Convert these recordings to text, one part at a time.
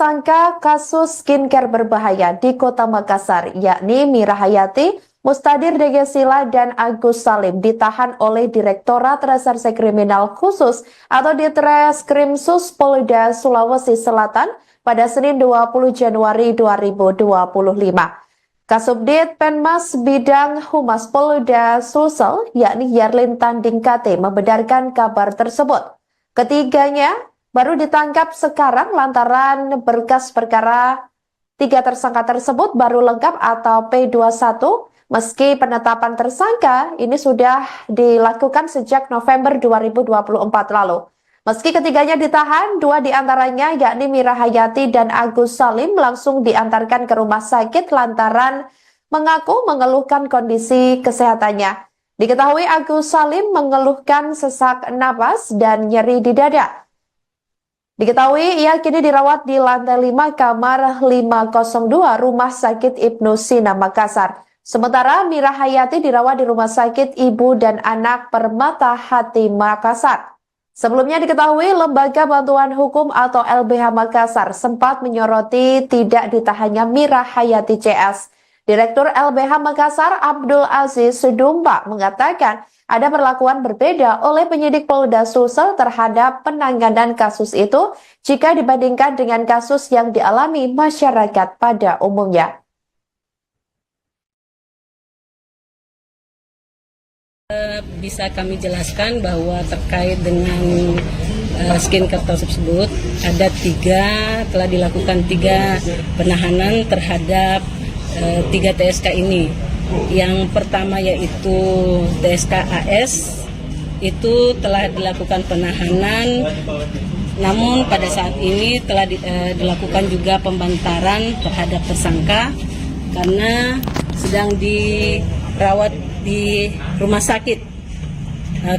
tersangka kasus skincare berbahaya di Kota Makassar, yakni Mira Hayati, Mustadir Degesila, dan Agus Salim ditahan oleh Direktorat Reserse Kriminal Khusus atau Ditreskrimsus Polda Sulawesi Selatan pada Senin 20 Januari 2025. Kasubdit Penmas Bidang Humas Polda Sulsel, yakni Yarlin Tanding KT, membenarkan kabar tersebut. Ketiganya baru ditangkap sekarang lantaran berkas perkara 3 tersangka tersebut baru lengkap atau P21, meski penetapan tersangka ini sudah dilakukan sejak November 2024 lalu. Meski ketiganya ditahan, 2 diantaranya yakni Mira Hayati dan Agus Salim langsung diantarkan ke rumah sakit lantaran mengaku mengeluhkan kondisi kesehatannya. Diketahui Agus Salim mengeluhkan sesak napas dan nyeri di dada. Diketahui ia kini dirawat di lantai 5 kamar 502 Rumah Sakit Ibnu Sina Makassar. Sementara Mira Hayati dirawat di Rumah Sakit Ibu dan Anak Permata Hati Makassar. Sebelumnya diketahui Lembaga Bantuan Hukum atau LBH Makassar sempat menyoroti tidak ditahannya Mira Hayati CS. Direktur LBH Makassar Abdul Aziz Dumba mengatakan ada perlakuan berbeda oleh penyidik Polda Sulsel terhadap penanganan kasus itu jika dibandingkan dengan kasus yang dialami masyarakat pada umumnya. Bisa kami jelaskan bahwa terkait dengan skincare tersebut ada telah dilakukan 3 penahanan terhadap 3 TSK ini. Yang pertama yaitu TSK AS, itu telah dilakukan penahanan, namun pada saat ini telah dilakukan juga pembantaran terhadap tersangka karena sedang dirawat di rumah sakit.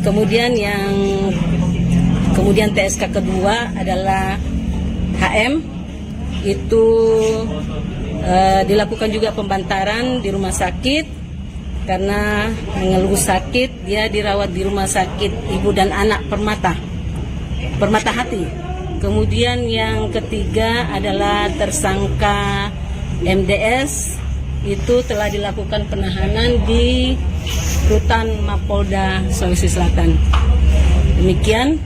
Kemudian TSK kedua adalah HM, itu dilakukan juga pembantaran di rumah sakit karena mengeluh sakit. Dia dirawat di Rumah Sakit Ibu dan Anak Permata Hati. Kemudian yang ketiga adalah tersangka MDS, itu telah dilakukan penahanan di Rutan Mapolda Sulawesi Selatan. Demikian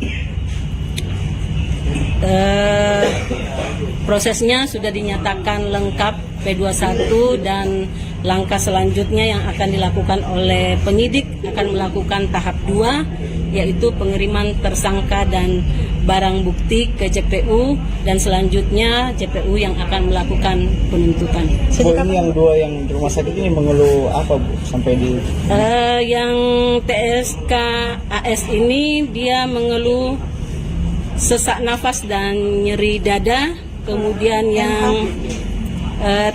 prosesnya sudah dinyatakan lengkap P21 dan langkah selanjutnya yang akan dilakukan oleh penyidik akan melakukan tahap 2, yaitu pengiriman tersangka dan barang bukti ke JPU dan selanjutnya JPU yang akan melakukan penuntutan. Ini yang 2 yang di rumah sakit ini mengeluh apa, Bu, sampai di yang TSK AS ini dia mengeluh sesak nafas dan nyeri dada. Kemudian yang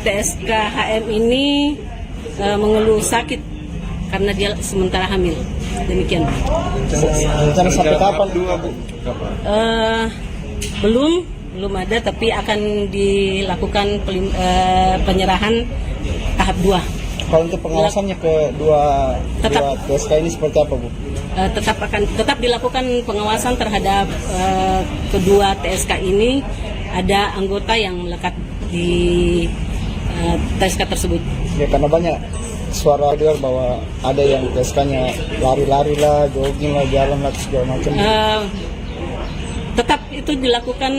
TSK HM ini mengeluh sakit karena dia sementara hamil. Demikian. Rencana sampai kapan? Belum ada, tapi akan dilakukan penyerahan tahap 2. Kalau untuk pengawasannya ke dua TSK ini seperti apa, Bu? Tetap dilakukan pengawasan terhadap kedua TSK ini. Ada anggota yang melekat di TSK tersebut. Ya, karena banyak suara dengar bahwa ada yang TSK-nya lari-lari lah, jogging lah, jalan lah, segala macam. Tetap itu dilakukan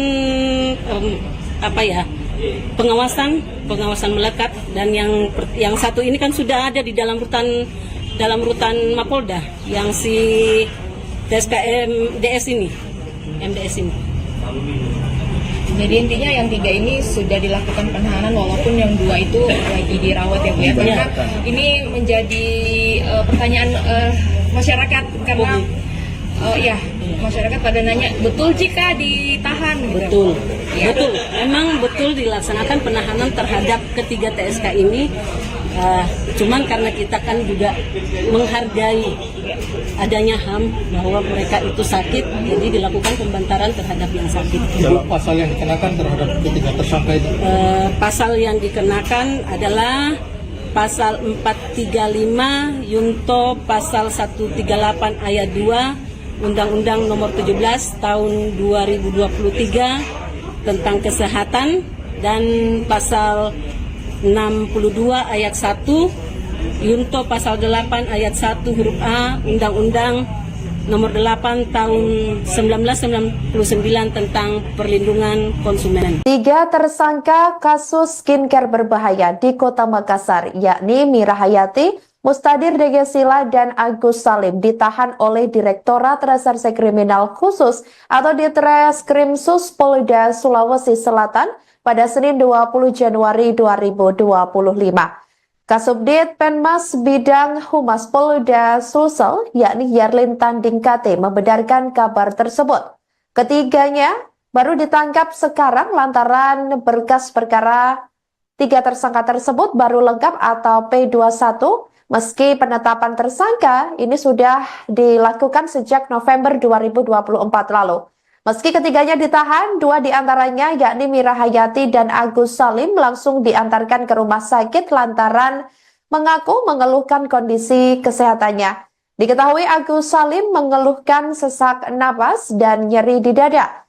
pengawasan melekat, dan yang satu ini kan sudah ada di dalam rutan Mapolda, yang si TSK MDS ini. Jadi intinya yang 3 ini sudah dilakukan penahanan walaupun yang 2 itu lagi dirawat ya, Bu ya. Karena ini menjadi pertanyaan masyarakat karena masyarakat pada nanya, betul jika ditahan gitu. Betul. Ya. Betul. Memang betul dilaksanakan penahanan terhadap ketiga TSK ini. Cuman karena kita kan juga menghargai adanya HAM bahwa mereka itu sakit, jadi dilakukan pembantaran terhadap yang sakit. Pasal yang dikenakan terhadap ketiga tersangka itu? Pasal yang dikenakan adalah pasal 435 Yunto pasal 138 ayat 2 Undang-Undang Nomor 17 Tahun 2023 tentang kesehatan dan pasal 62 ayat 1 Yunto pasal 8 ayat 1 huruf A Undang-Undang Nomor 8 Tahun 1999 tentang Perlindungan Konsumen. 3 tersangka kasus skincare berbahaya di Kota Makassar, yakni Mira Hayati, Mustadir Degesila, dan Agus Salim ditahan oleh Direktorat Reserse Kriminal Khusus atau Ditreskrimsus Polda Sulawesi Selatan pada Senin 20 Januari 2025. Kasubdit Penmas Bidang Humas Polda Sulsel, yakni Yarlin Tanding KT, membenarkan kabar tersebut. Ketiganya baru ditangkap sekarang lantaran berkas perkara 3 tersangka tersebut baru lengkap atau P21, meski penetapan tersangka ini sudah dilakukan sejak November 2024 lalu. Meski ketiganya ditahan, 2 diantaranya yakni Mira Hayati dan Agus Salim langsung diantarkan ke rumah sakit lantaran mengaku mengeluhkan kondisi kesehatannya. Diketahui Agus Salim mengeluhkan sesak napas dan nyeri di dada.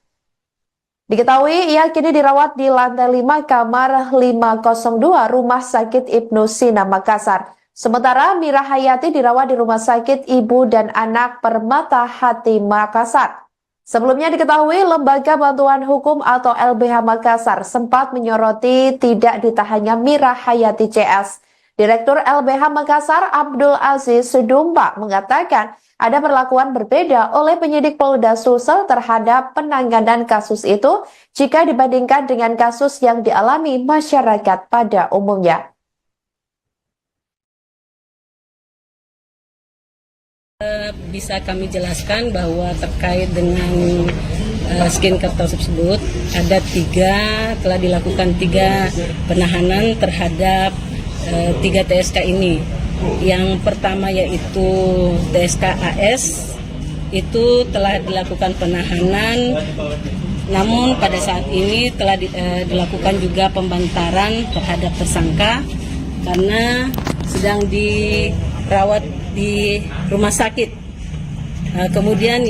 Diketahui ia kini dirawat di lantai 5 kamar 502 Rumah Sakit Ibnu Sina Makassar. Sementara Mira Hayati dirawat di Rumah Sakit Ibu dan Anak Permata Hati Makassar. Sebelumnya diketahui Lembaga Bantuan Hukum atau LBH Makassar sempat menyoroti tidak ditahannya Mira Hayati CS. Direktur LBH Makassar Abdul Aziz Sudumba mengatakan ada perlakuan berbeda oleh penyidik Polda Sulsel terhadap penanganan kasus itu jika dibandingkan dengan kasus yang dialami masyarakat pada umumnya. Bisa kami jelaskan bahwa terkait dengan skincare tersebut ada telah dilakukan 3 penahanan terhadap 3 TSK ini. Yang pertama yaitu TSK AS, itu telah dilakukan penahanan, namun pada saat ini telah dilakukan juga pembantaran terhadap tersangka karena sedang dirawat di rumah sakit. Kemudian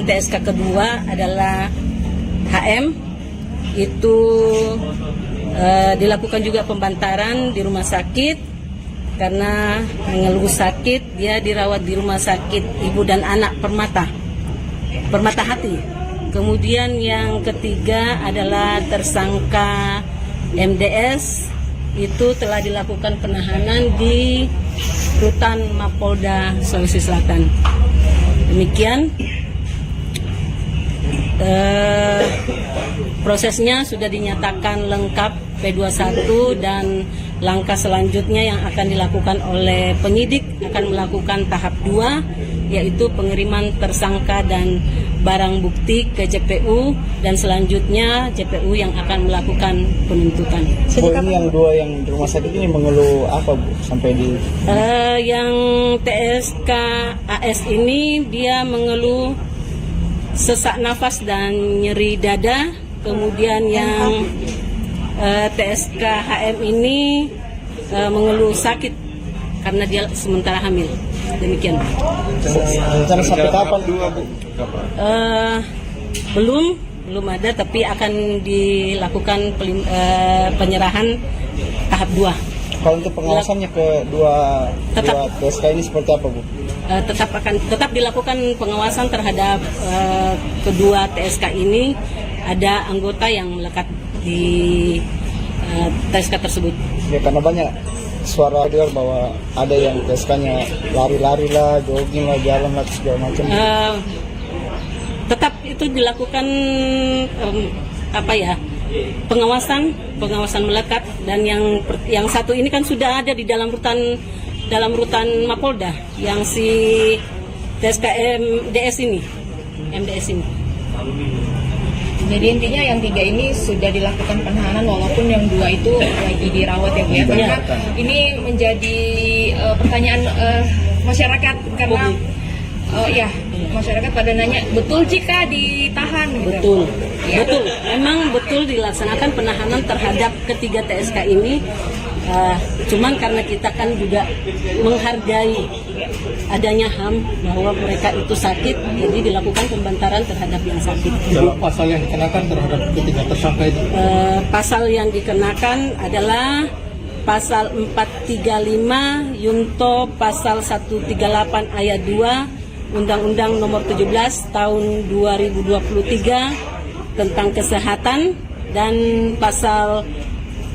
TSK kedua adalah HM, itu dilakukan juga pembantaran di rumah sakit karena mengeluh sakit. Dia dirawat di rumah sakit Ibu dan Anak Permata Hati. Kemudian yang ketiga adalah tersangka MDS, itu telah dilakukan penahanan di Rutan Mapolda Sulawesi Selatan. Demikian prosesnya sudah dinyatakan lengkap P21 dan langkah selanjutnya yang akan dilakukan oleh penyidik akan melakukan tahap 2, yaitu pengiriman tersangka dan barang bukti ke JPU dan selanjutnya JPU yang akan melakukan penuntutan. Bu, ini yang 2 yang di rumah sakit ini mengeluh apa, Bu, sampai di yang TSK AS ini dia mengeluh sesak nafas dan nyeri dada. Kemudian yang TSK HM ini mengeluh sakit karena dia sementara hamil. Demikian. Rencana sampai kapan? Belum ada, tapi akan dilakukan penyerahan tahap 2. Kalau untuk pengawasannya ke dua TSK ini seperti apa, Bu? Tetap dilakukan pengawasan terhadap kedua TSK ini. Ada anggota yang melekat di TSK tersebut. Ya, karena banyak suara dengar bahwa ada yang TSK-nya lari-lari lah, jogging lah, jalan lah, segala macam. Tetap itu dilakukan pengawasan melekat, dan yang satu ini kan sudah ada di dalam rutan Mapolda, yang si TSK MDS ini. Jadi intinya yang 3 ini sudah dilakukan penahanan walaupun yang 2 itu lagi dirawat ya, Bu ya. Karena ini menjadi pertanyaan masyarakat karena masyarakat pada nanya, betul jika ditahan gitu. Betul. Memang betul dilaksanakan penahanan terhadap ketiga TSK ini Cuman karena kita kan juga menghargai adanya HAM bahwa mereka itu sakit, jadi dilakukan pembantaran terhadap yang sakit. Pasal yang dikenakan terhadap ketiga tersangka itu? Pasal yang dikenakan adalah pasal 435 Yunto pasal 138 ayat 2 Undang-Undang Nomor 17 Tahun 2023 tentang kesehatan, dan pasal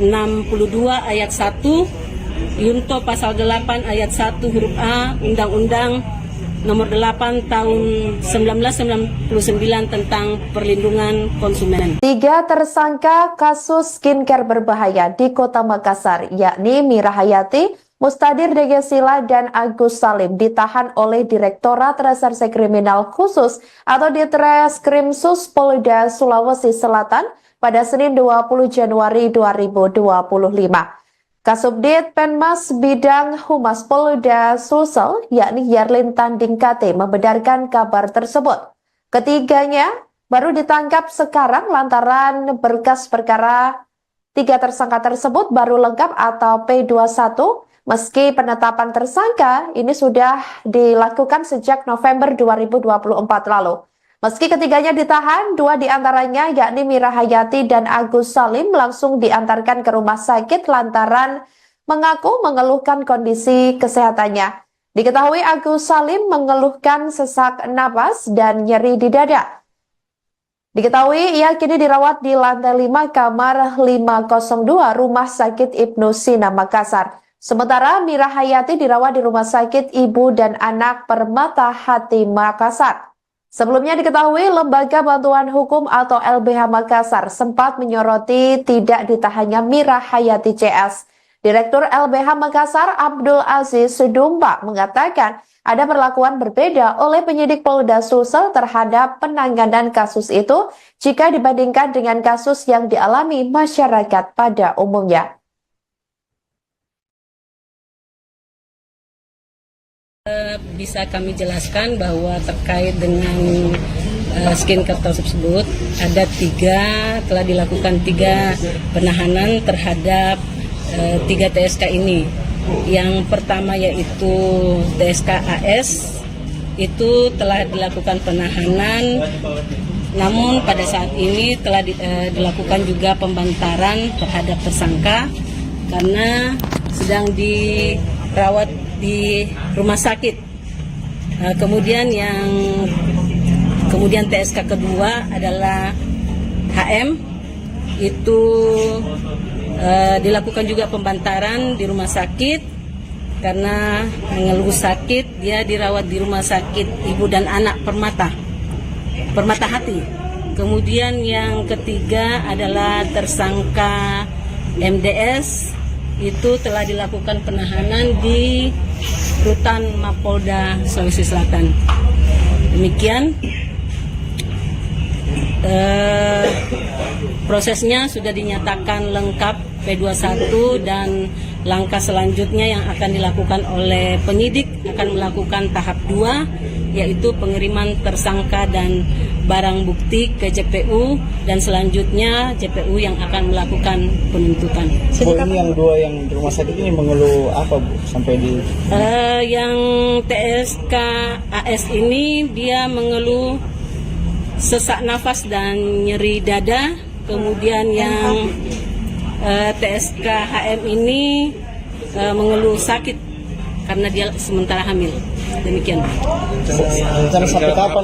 62 ayat 1 Yunto pasal 8 ayat 1 huruf A Undang-Undang Nomor 8 Tahun 1999 tentang perlindungan konsumen. 3 tersangka kasus skincare berbahaya di Kota Makassar, yakni Mira Hayati, Mustadir Degesila, dan Agus Salim ditahan oleh Direktorat Reserse Kriminal Khusus atau Ditreskrimsus Polda Sulawesi Selatan pada Senin 20 Januari 2025. Kasubdit Penmas Bidang Humas Polda Sulsel, yakni Yarlin Tanding KT, membenarkan kabar tersebut. Ketiganya baru ditangkap sekarang lantaran berkas perkara 3 tersangka tersebut baru lengkap atau P21, meski penetapan tersangka ini sudah dilakukan sejak November 2024 lalu. Meski ketiganya ditahan, 2 diantaranya yakni Mira Hayati dan Agus Salim langsung diantarkan ke rumah sakit lantaran mengaku mengeluhkan kondisi kesehatannya. Diketahui Agus Salim mengeluhkan sesak napas dan nyeri di dada. Diketahui ia kini dirawat di lantai 5 kamar 502 Rumah Sakit Ibnu Sina Makassar. Sementara Mira Hayati dirawat di Rumah Sakit Ibu dan Anak Permata Hati Makassar. Sebelumnya diketahui Lembaga Bantuan Hukum atau LBH Makassar sempat menyoroti tidak ditahannya Mira Hayati CS. Direktur LBH Makassar Abdul Aziz Sudumba mengatakan ada perlakuan berbeda oleh penyidik Polda Sulsel terhadap penanganan kasus itu jika dibandingkan dengan kasus yang dialami masyarakat pada umumnya. Bisa kami jelaskan bahwa terkait dengan skincare tersebut ada telah dilakukan 3 penahanan terhadap 3 TSK ini. Yang pertama yaitu TSK AS, itu telah dilakukan penahanan, namun pada saat ini telah dilakukan juga pembantaran terhadap tersangka karena sedang dirawat di rumah sakit. Kemudian TSK kedua adalah HM, itu dilakukan juga pembantaran di rumah sakit karena mengeluh sakit. Dia dirawat di rumah sakit Ibu dan Anak Permata Hati. Kemudian yang ketiga adalah tersangka MDS, itu telah dilakukan penahanan di Rutan Mapolda Sulawesi Selatan. Demikian prosesnya sudah dinyatakan lengkap P21, dan langkah selanjutnya yang akan dilakukan oleh penyidik akan melakukan tahap 2, yaitu pengiriman tersangka dan barang bukti ke JPU, dan selanjutnya JPU yang akan melakukan penuntutan. Bu, ini yang 2 yang di rumah sakit ini mengeluh apa, Bu, sampai di... Yang TSK AS ini dia mengeluh sesak nafas dan nyeri dada. Kemudian yang TSK HM ini mengeluh sakit karena dia sementara hamil. Demikian. Rencana sampai kapan?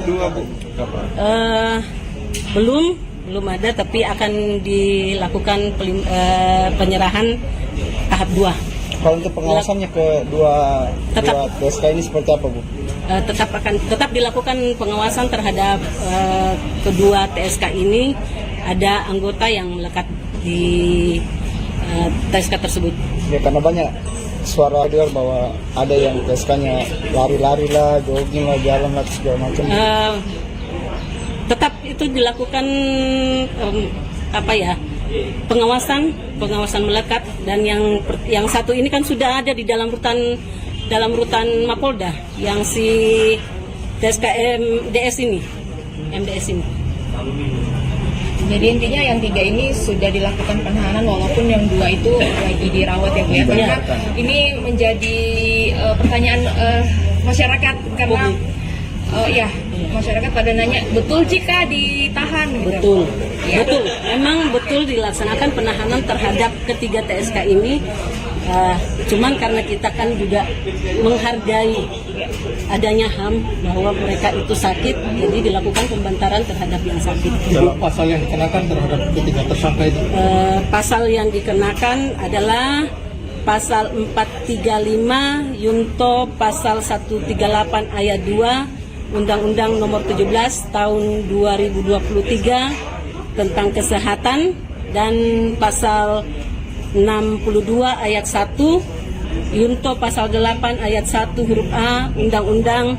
Belum ada, tapi akan dilakukan penyerahan tahap 2. Kalau untuk pengawasannya ke dua TSK ini seperti apa, Bu? Tetap dilakukan pengawasan terhadap kedua TSK ini. Ada anggota yang melekat di TSK tersebut. Ya, karena banyak suara dengar bahwa ada yang TSK-nya lari-lari lah, jogging lah, jalan lah, segala macam. Tetap itu dilakukan pengawasan melekat, dan yang satu ini kan sudah ada di dalam rutan Mapolda, yang si TSK MDS ini. Jadi intinya yang 3 ini sudah dilakukan penahanan walaupun yang 2 itu lagi dirawat ya Bu ya. Karena ini menjadi pertanyaan masyarakat karena ya masyarakat pada nanya betul jika ditahan gitu. Betul, Ya. betul. Memang betul dilaksanakan penahanan terhadap ketiga TSK ini. Cuman karena kita kan juga menghargai adanya HAM bahwa mereka itu sakit, jadi dilakukan pembantaran terhadap yang sakit. Pasal yang dikenakan terhadap ketiga tersangka itu Pasal yang dikenakan adalah pasal 435 Yunto pasal 138 ayat 2 Undang-Undang Nomor 17 Tahun 2023 tentang kesehatan dan pasal 62 ayat 1 Yunto pasal 8 ayat 1 huruf A Undang-Undang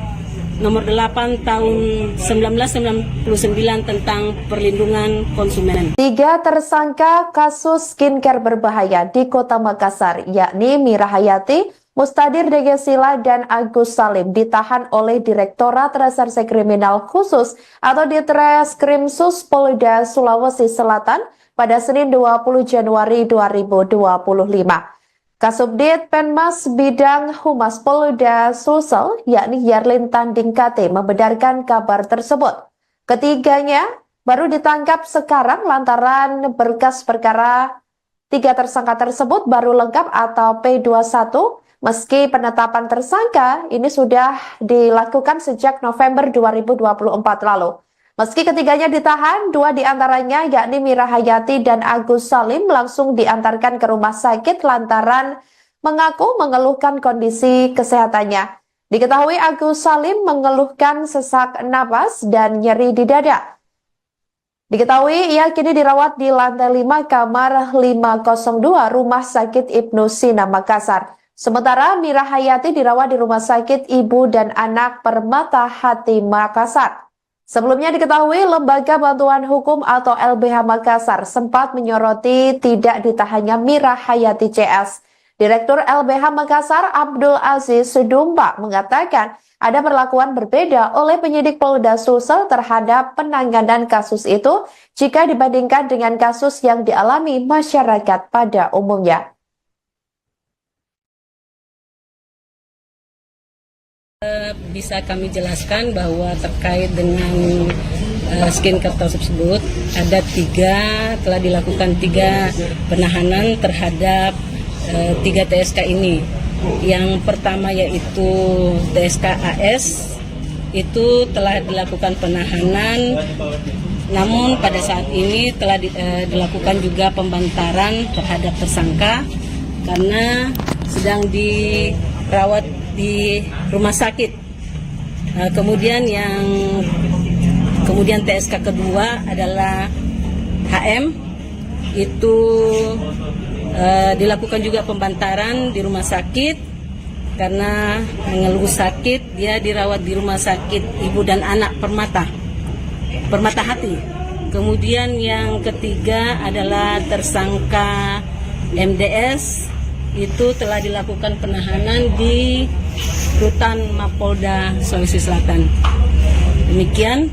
Nomor 8 Tahun 1999 tentang Perlindungan Konsumen. 3 tersangka kasus skincare berbahaya di Kota Makassar, yakni Mira Hayati, Mustadir Degesila, dan Agus Salim ditahan oleh Direktorat Reserse Kriminal Khusus atau Ditreskrimsus Polda Sulawesi Selatan pada Senin 20 Januari 2025. Kasubdit Penmas Bidang Humas Polda Sulsel, yakni Yarlin Tanding KT, membenarkan kabar tersebut. Ketiganya baru ditangkap sekarang lantaran berkas perkara 3 tersangka tersebut baru lengkap atau P21, meski penetapan tersangka ini sudah dilakukan sejak November 2024 lalu. Meski ketiganya ditahan, 2 diantaranya yakni Mira Hayati dan Agus Salim langsung diantarkan ke rumah sakit lantaran mengaku mengeluhkan kondisi kesehatannya. Diketahui Agus Salim mengeluhkan sesak napas dan nyeri di dada. Diketahui ia kini dirawat di lantai 5 kamar 502 Rumah Sakit Ibnu Sina Makassar. Sementara Mira Hayati dirawat di Rumah Sakit Ibu dan Anak Permata Hati Makassar. Sebelumnya diketahui Lembaga Bantuan Hukum atau LBH Makassar sempat menyoroti tidak ditahannya Mira Hayati CS. Direktur LBH Makassar Abdul Aziz Sudumba mengatakan ada perlakuan berbeda oleh penyidik Polda Sulsel terhadap penanganan kasus itu jika dibandingkan dengan kasus yang dialami masyarakat pada umumnya. Bisa kami jelaskan bahwa terkait dengan skincare tersebut ada 3 telah dilakukan 3 penahanan terhadap 3 TSK ini. Yang pertama yaitu TSK AS itu telah dilakukan penahanan, namun pada saat ini telah dilakukan juga pembantaran terhadap tersangka karena sedang dirawat di rumah sakit. Kemudian TSK kedua adalah HM, itu dilakukan juga pembantaran di rumah sakit karena mengeluh sakit. Dia dirawat di rumah sakit Ibu dan Anak Permata Hati. Kemudian yang ketiga adalah tersangka MDS, itu telah dilakukan penahanan di Rutan Mapolda Sulawesi Selatan. Demikian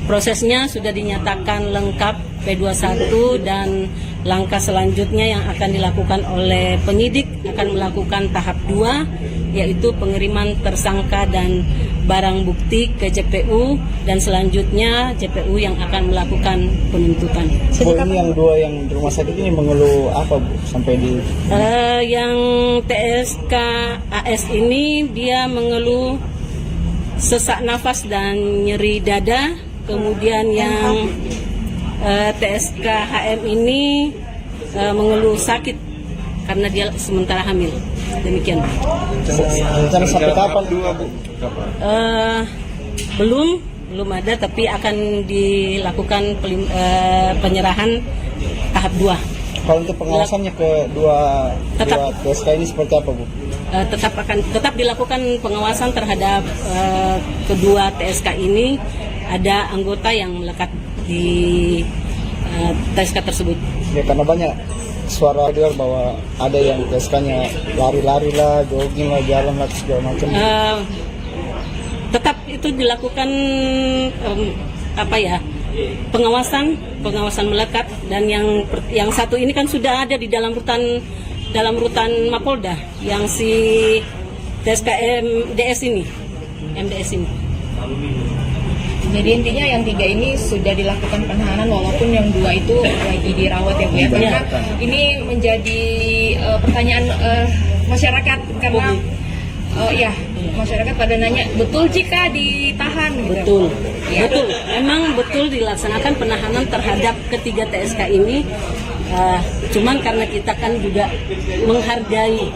prosesnya sudah dinyatakan lengkap P21 dan langkah selanjutnya yang akan dilakukan oleh penyidik akan melakukan tahap 2, yaitu pengiriman tersangka dan barang bukti ke JPU dan selanjutnya JPU yang akan melakukan penuntutan. ini yang 2 yang di rumah sakit ini mengeluh apa Bu sampai di yang TSK AS ini dia mengeluh sesak nafas dan nyeri dada. Kemudian yang TSK HM ini mengeluh sakit karena dia sementara hamil. Demikian. rencana sampai kapan Bu? Belum ada, tapi akan dilakukan penyerahan tahap 2. Kalau untuk pengawasannya ke dua TSK ini seperti apa Bu? Tetap dilakukan pengawasan terhadap kedua TSK ini. Ada anggota yang melekat di TSK tersebut. Ya karena banyak suara dengar bahwa ada yang TSK-nya lari-lari lah, jogging lah, jalan lah segala macam. Tetap itu dilakukan pengawasan melekat, dan yang satu ini kan sudah ada di dalam rutan Mapolda, yang si TSK MDS ini. Jadi intinya yang 3 ini sudah dilakukan penahanan walaupun yang 2 itu lagi dirawat ya Bu ya. Karena ini menjadi pertanyaan masyarakat karena masyarakat pada nanya betul jika ditahan gitu. Betul. Memang betul dilaksanakan penahanan terhadap ketiga TSK ini. Cuman karena kita kan juga menghargai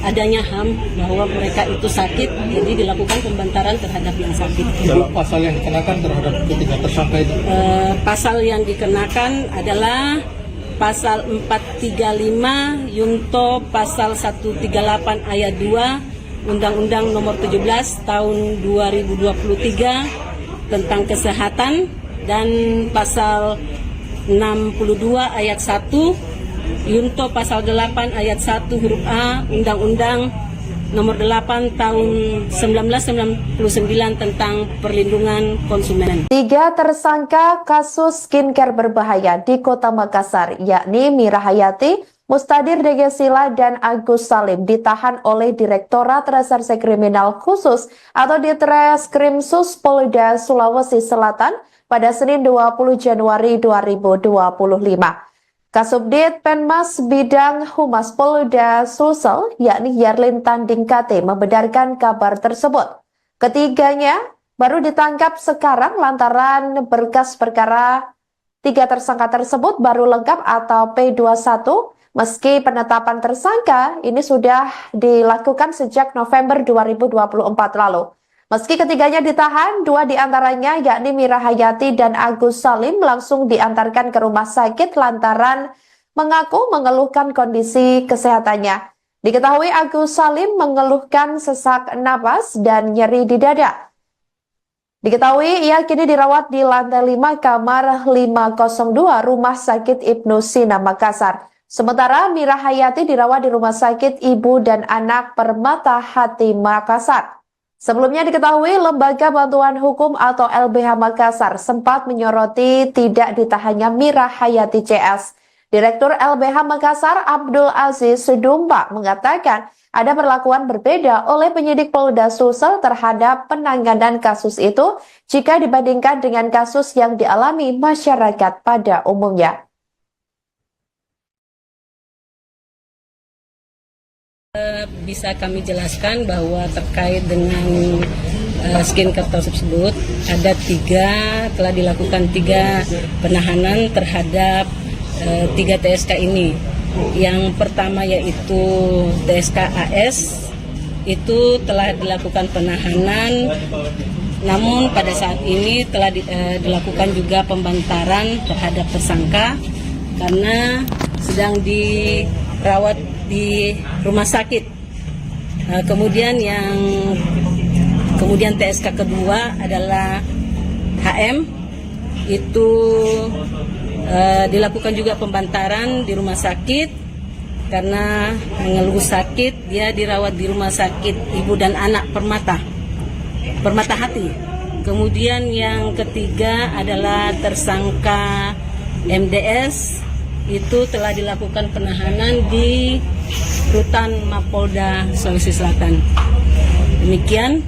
adanya HAM bahwa mereka itu sakit, jadi dilakukan pembantaran terhadap yang sakit. Dalam pasal yang dikenakan terhadap ketiga tersangka itu? Pasal yang dikenakan adalah pasal 435 Yunto pasal 138 ayat 2 Undang-Undang Nomor 17 Tahun 2023 tentang kesehatan, dan pasal 62 ayat 1 Yunto pasal 8 ayat 1 huruf A Undang-Undang Nomor 8 Tahun 1999 tentang perlindungan konsumen. 3 tersangka kasus skincare berbahaya di Kota Makassar, yakni Mira Hayati, Mustadir Degesila, dan Agus Salim ditahan oleh Direktorat Reserse Kriminal Khusus atau Ditreskrimsus Polda Sulawesi Selatan pada Senin 20 Januari 2025. Kasubdit Penmas Bidang Humas Polda Sulsel, yakni Yarlin Tanding KT, membenarkan kabar tersebut. Ketiganya baru ditangkap sekarang lantaran berkas perkara 3 tersangka tersebut baru lengkap atau P21, meski penetapan tersangka ini sudah dilakukan sejak November 2024 lalu. Meski ketiganya ditahan, 2 diantaranya yakni Mira Hayati dan Agus Salim langsung diantarkan ke rumah sakit lantaran mengaku mengeluhkan kondisi kesehatannya. Diketahui Agus Salim mengeluhkan sesak napas dan nyeri di dada. Diketahui ia kini dirawat di lantai 5 kamar 502 Rumah Sakit Ibnu Sina Makassar. Sementara Mira Hayati dirawat di Rumah Sakit Ibu dan Anak Permata Hati Makassar. Sebelumnya diketahui Lembaga Bantuan Hukum atau LBH Makassar sempat menyoroti tidak ditahannya Mira Hayati CS. Direktur LBH Makassar Abdul Aziz Sudumba mengatakan ada perlakuan berbeda oleh penyidik Polda Sulsel terhadap penanganan kasus itu jika dibandingkan dengan kasus yang dialami masyarakat pada umumnya. Bisa kami jelaskan bahwa terkait dengan skincare tersebut ada 3 telah dilakukan 3 penahanan terhadap 3 TSK ini. Yang pertama yaitu TSK AS, itu telah dilakukan penahanan, namun pada saat ini telah dilakukan juga pembantaran terhadap tersangka karena sedang dirawat di rumah sakit. Kemudian TSK kedua adalah HM, itu dilakukan juga pembantaran di rumah sakit karena mengeluh sakit. Dia dirawat di rumah sakit Ibu dan Anak Permata Hati. Kemudian yang ketiga adalah tersangka MDS, itu telah dilakukan penahanan di Rutan Mapolda Sulawesi Selatan. Demikian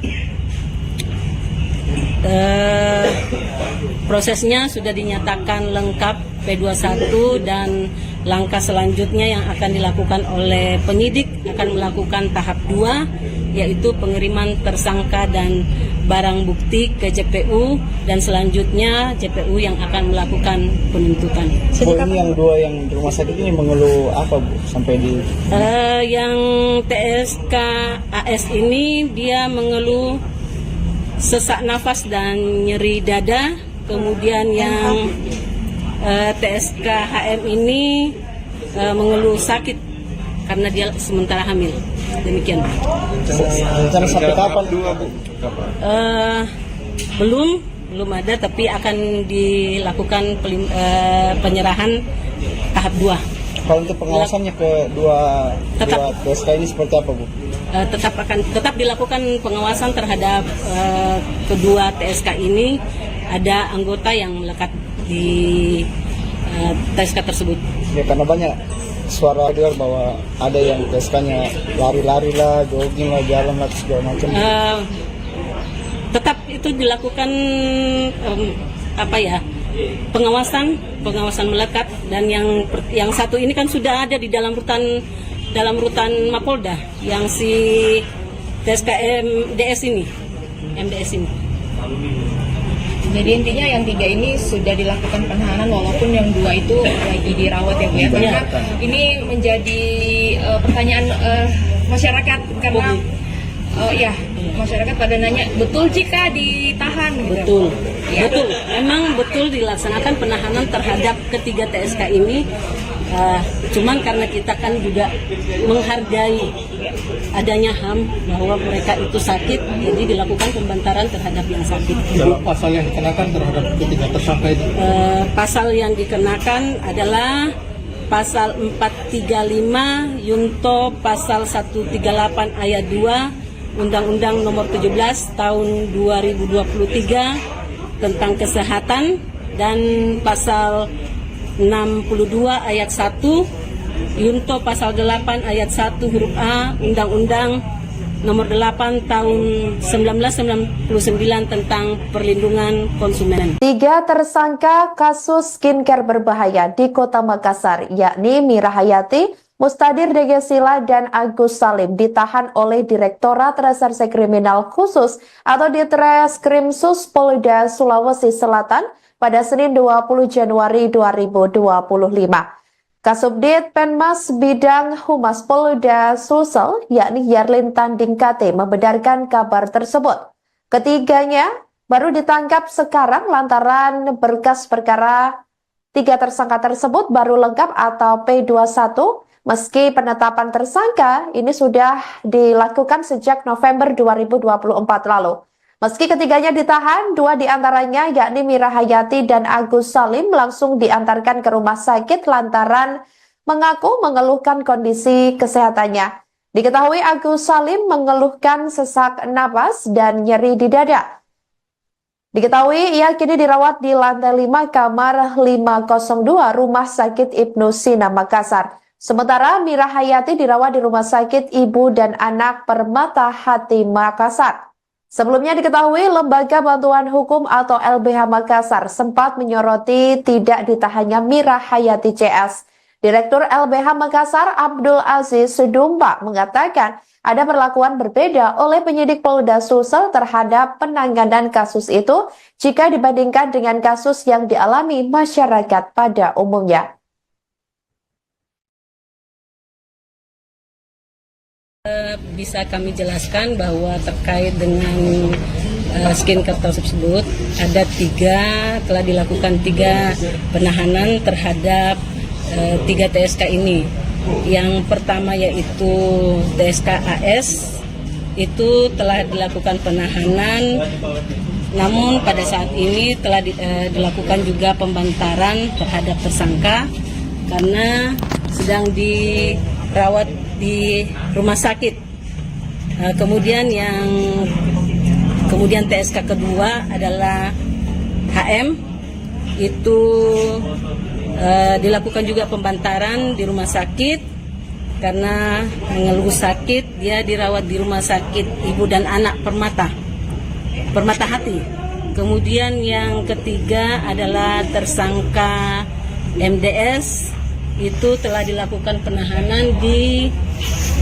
prosesnya sudah dinyatakan lengkap P21, dan langkah selanjutnya yang akan dilakukan oleh penyidik akan melakukan tahap 2, yaitu pengiriman tersangka dan barang bukti ke JPU, dan selanjutnya JPU yang akan melakukan penuntutan. Bu, ini yang 2 yang di rumah sakit ini mengeluh apa Bu sampai di? Yang TSK AS ini dia mengeluh sesak nafas dan nyeri dada. Kemudian yang TSK HM ini mengeluh sakit karena dia sementara hamil. Demikian. Rencana sampai kapan Bu? Belum ada, tapi akan dilakukan penyerahan tahap 2. Kalau untuk pengawasannya ke dua TSK ini seperti apa Bu? tetap dilakukan pengawasan terhadap kedua TSK ini. Ada anggota yang melekat di TSK tersebut. Ya karena banyak suara dengar bahwa ada yang TSK-nya lari-lari lah, jogging lah, jalan lah, segala macam. Tetap itu dilakukan pengawasan melekat, dan yang satu ini kan sudah ada di dalam rutan Mapolda, yang si TSK MDS ini. Jadi intinya yang 3 ini sudah dilakukan penahanan walaupun yang 2 itu lagi dirawat ya Bu ya. Karena ini menjadi pertanyaan masyarakat karena masyarakat pada nanya betul jika ditahan gitu. Betul. Memang betul dilaksanakan penahanan terhadap ketiga TSK ini. Cuman karena kita kan juga menghargai adanya HAM bahwa mereka itu sakit, jadi dilakukan pembantaran terhadap yang sakit. Kalau pasal yang dikenakan terhadap ketiga tersangka itu? Pasal yang dikenakan adalah pasal 435 Yunto pasal 138 ayat 2 Undang-Undang Nomor 17 Tahun 2023 tentang kesehatan, dan pasal 62 ayat 1 Yunto pasal 8 ayat 1 huruf A Undang-Undang Nomor 8 Tahun 1999 tentang perlindungan konsumen. 3 tersangka kasus skincare berbahaya di Kota Makassar, yakni Mira Hayati, Mustadir Degesila, dan Agus Salim ditahan oleh Direktorat Reserse Kriminal Khusus atau Ditreskrimsus Polda Sulawesi Selatan pada Senin 20 Januari 2025. Kasubdit Penmas Bidang Humas Polda Sulsel, yakni Yarlin Tanding KT, membenarkan kabar tersebut. Ketiganya baru ditangkap sekarang lantaran berkas perkara 3 tersangka tersebut baru lengkap atau P21, meski penetapan tersangka ini sudah dilakukan sejak November 2024 lalu. Meski ketiganya ditahan, 2 diantaranya yakni Mira Hayati dan Agus Salim langsung diantarkan ke rumah sakit lantaran mengaku mengeluhkan kondisi kesehatannya. Diketahui Agus Salim mengeluhkan sesak napas dan nyeri di dada. Diketahui ia kini dirawat di lantai 5 kamar 502 Rumah Sakit Ibnu Sina Makassar. Sementara Mira Hayati dirawat di Rumah Sakit Ibu dan Anak Permata Hati Makassar. Sebelumnya diketahui Lembaga Bantuan Hukum atau LBH Makassar sempat menyoroti tidak ditahannya Mira Hayati CS. Direktur LBH Makassar Abdul Aziz Sudumba mengatakan ada perlakuan berbeda oleh penyidik Polda Sulsel terhadap penanganan kasus itu jika dibandingkan dengan kasus yang dialami masyarakat pada umumnya. Bisa kami jelaskan bahwa terkait dengan skincare tersebut ada telah dilakukan 3 penahanan terhadap 3 TSK ini. Yang pertama yaitu TSK AS, itu telah dilakukan penahanan, namun pada saat ini telah dilakukan juga pembantaran terhadap tersangka karena sedang dirawat di rumah sakit. Kemudian TSK kedua adalah HM, itu dilakukan juga pembantaran di rumah sakit karena mengeluh sakit. Dia dirawat di Rumah Sakit Ibu dan Anak Permata Hati. Kemudian yang ketiga adalah tersangka MDS, itu telah dilakukan penahanan di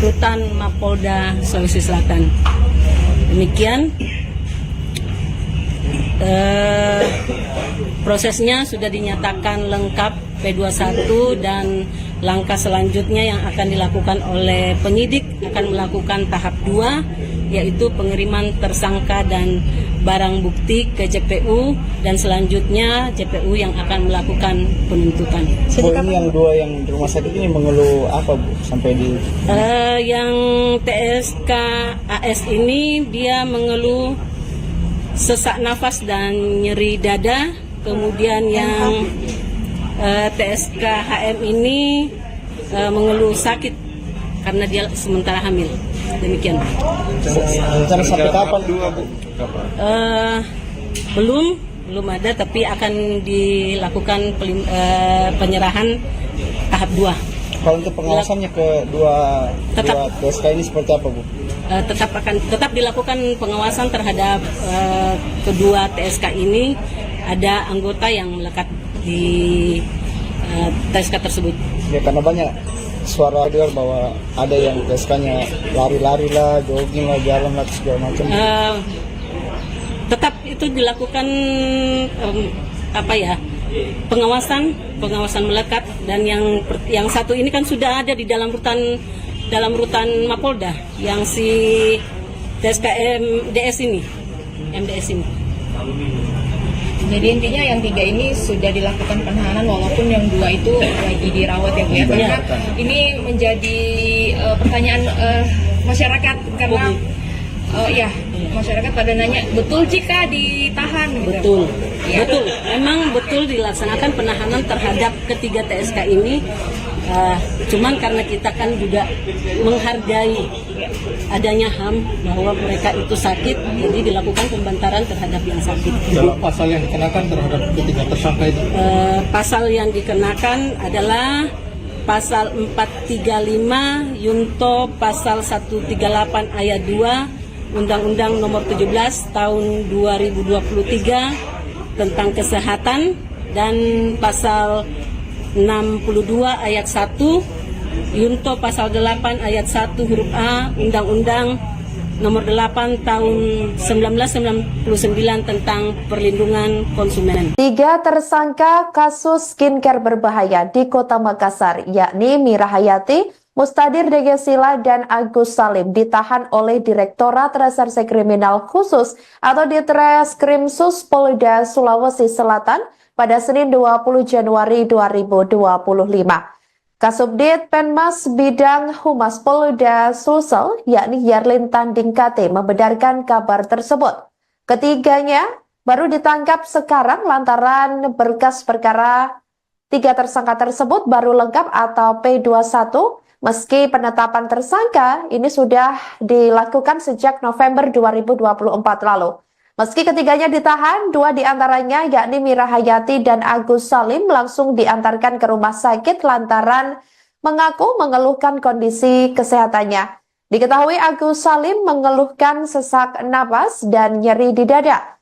Rutan Mapolda Sulawesi Selatan. Demikian prosesnya sudah dinyatakan lengkap P21, dan langkah selanjutnya yang akan dilakukan oleh penyidik akan melakukan tahap 2, yaitu pengiriman tersangka dan barang bukti ke JPU, dan selanjutnya JPU yang akan melakukan penuntutan. Ini yang 2 yang di rumah sakit ini mengeluh apa Bu sampai di? Yang TSK AS ini dia mengeluh sesak nafas dan nyeri dada. Kemudian yang TSK HM ini mengeluh sakit karena dia sementara hamil. Demikian. Rencana sampai kapan? Belum ada, tapi akan dilakukan penyerahan tahap 2. Kalau untuk pengawasannya ke dua TSK ini seperti apa, Bu? Tetap dilakukan pengawasan terhadap kedua TSK ini. Ada anggota yang melekat di TSK tersebut. Ya, karena banyak suara dengar bahwa ada yang TSK-nya lari-lari lah, jogging lah, jalan lah, segala macam. Tetap itu dilakukan pengawasan melekat, dan yang satu ini kan sudah ada di dalam rutan Mapolda, yang si TSK MDS ini. Jadi intinya yang 3 ini sudah dilakukan penahanan walaupun yang 2 itu lagi dirawat ya Bu ya. Karena ini menjadi pertanyaan masyarakat karena masyarakat pada nanya betul jika ditahan gitu. Betul. Memang betul dilaksanakan penahanan terhadap ketiga TSK ini. Cuman karena kita kan juga menghargai adanya HAM bahwa mereka itu sakit, jadi dilakukan pembantaran terhadap yang sakit. Dalam pasal yang dikenakan terhadap ketiga tersangka itu? Pasal yang dikenakan adalah pasal 435 Yunto pasal 138 ayat 2 Undang-Undang Nomor 17 Tahun 2023 tentang kesehatan, dan pasal 62 ayat 1 Yunto pasal 8 ayat 1 huruf A Undang-Undang Nomor 8 Tahun 1999 tentang perlindungan konsumen. 3 tersangka kasus skincare berbahaya di Kota Makassar, yakni Mira Hayati, Mustadir Degesila, dan Agus Salim ditahan oleh Direktorat Reserse Kriminal Khusus atau Ditreskrimsus Polda Sulawesi Selatan pada Senin 20 Januari 2025. Kasubdit Penmas Bidang Humas Polda Sulsel, yakni Yarlin Tanding KT, membenarkan kabar tersebut. Ketiganya baru ditangkap sekarang lantaran berkas perkara 3 tersangka tersebut baru lengkap atau P21, meski penetapan tersangka ini sudah dilakukan sejak November 2024 lalu. Meski ketiganya ditahan, 2 diantaranya yakni Mira Hayati dan Agus Salim langsung diantarkan ke rumah sakit lantaran mengaku mengeluhkan kondisi kesehatannya. Diketahui Agus Salim mengeluhkan sesak napas dan nyeri di dada.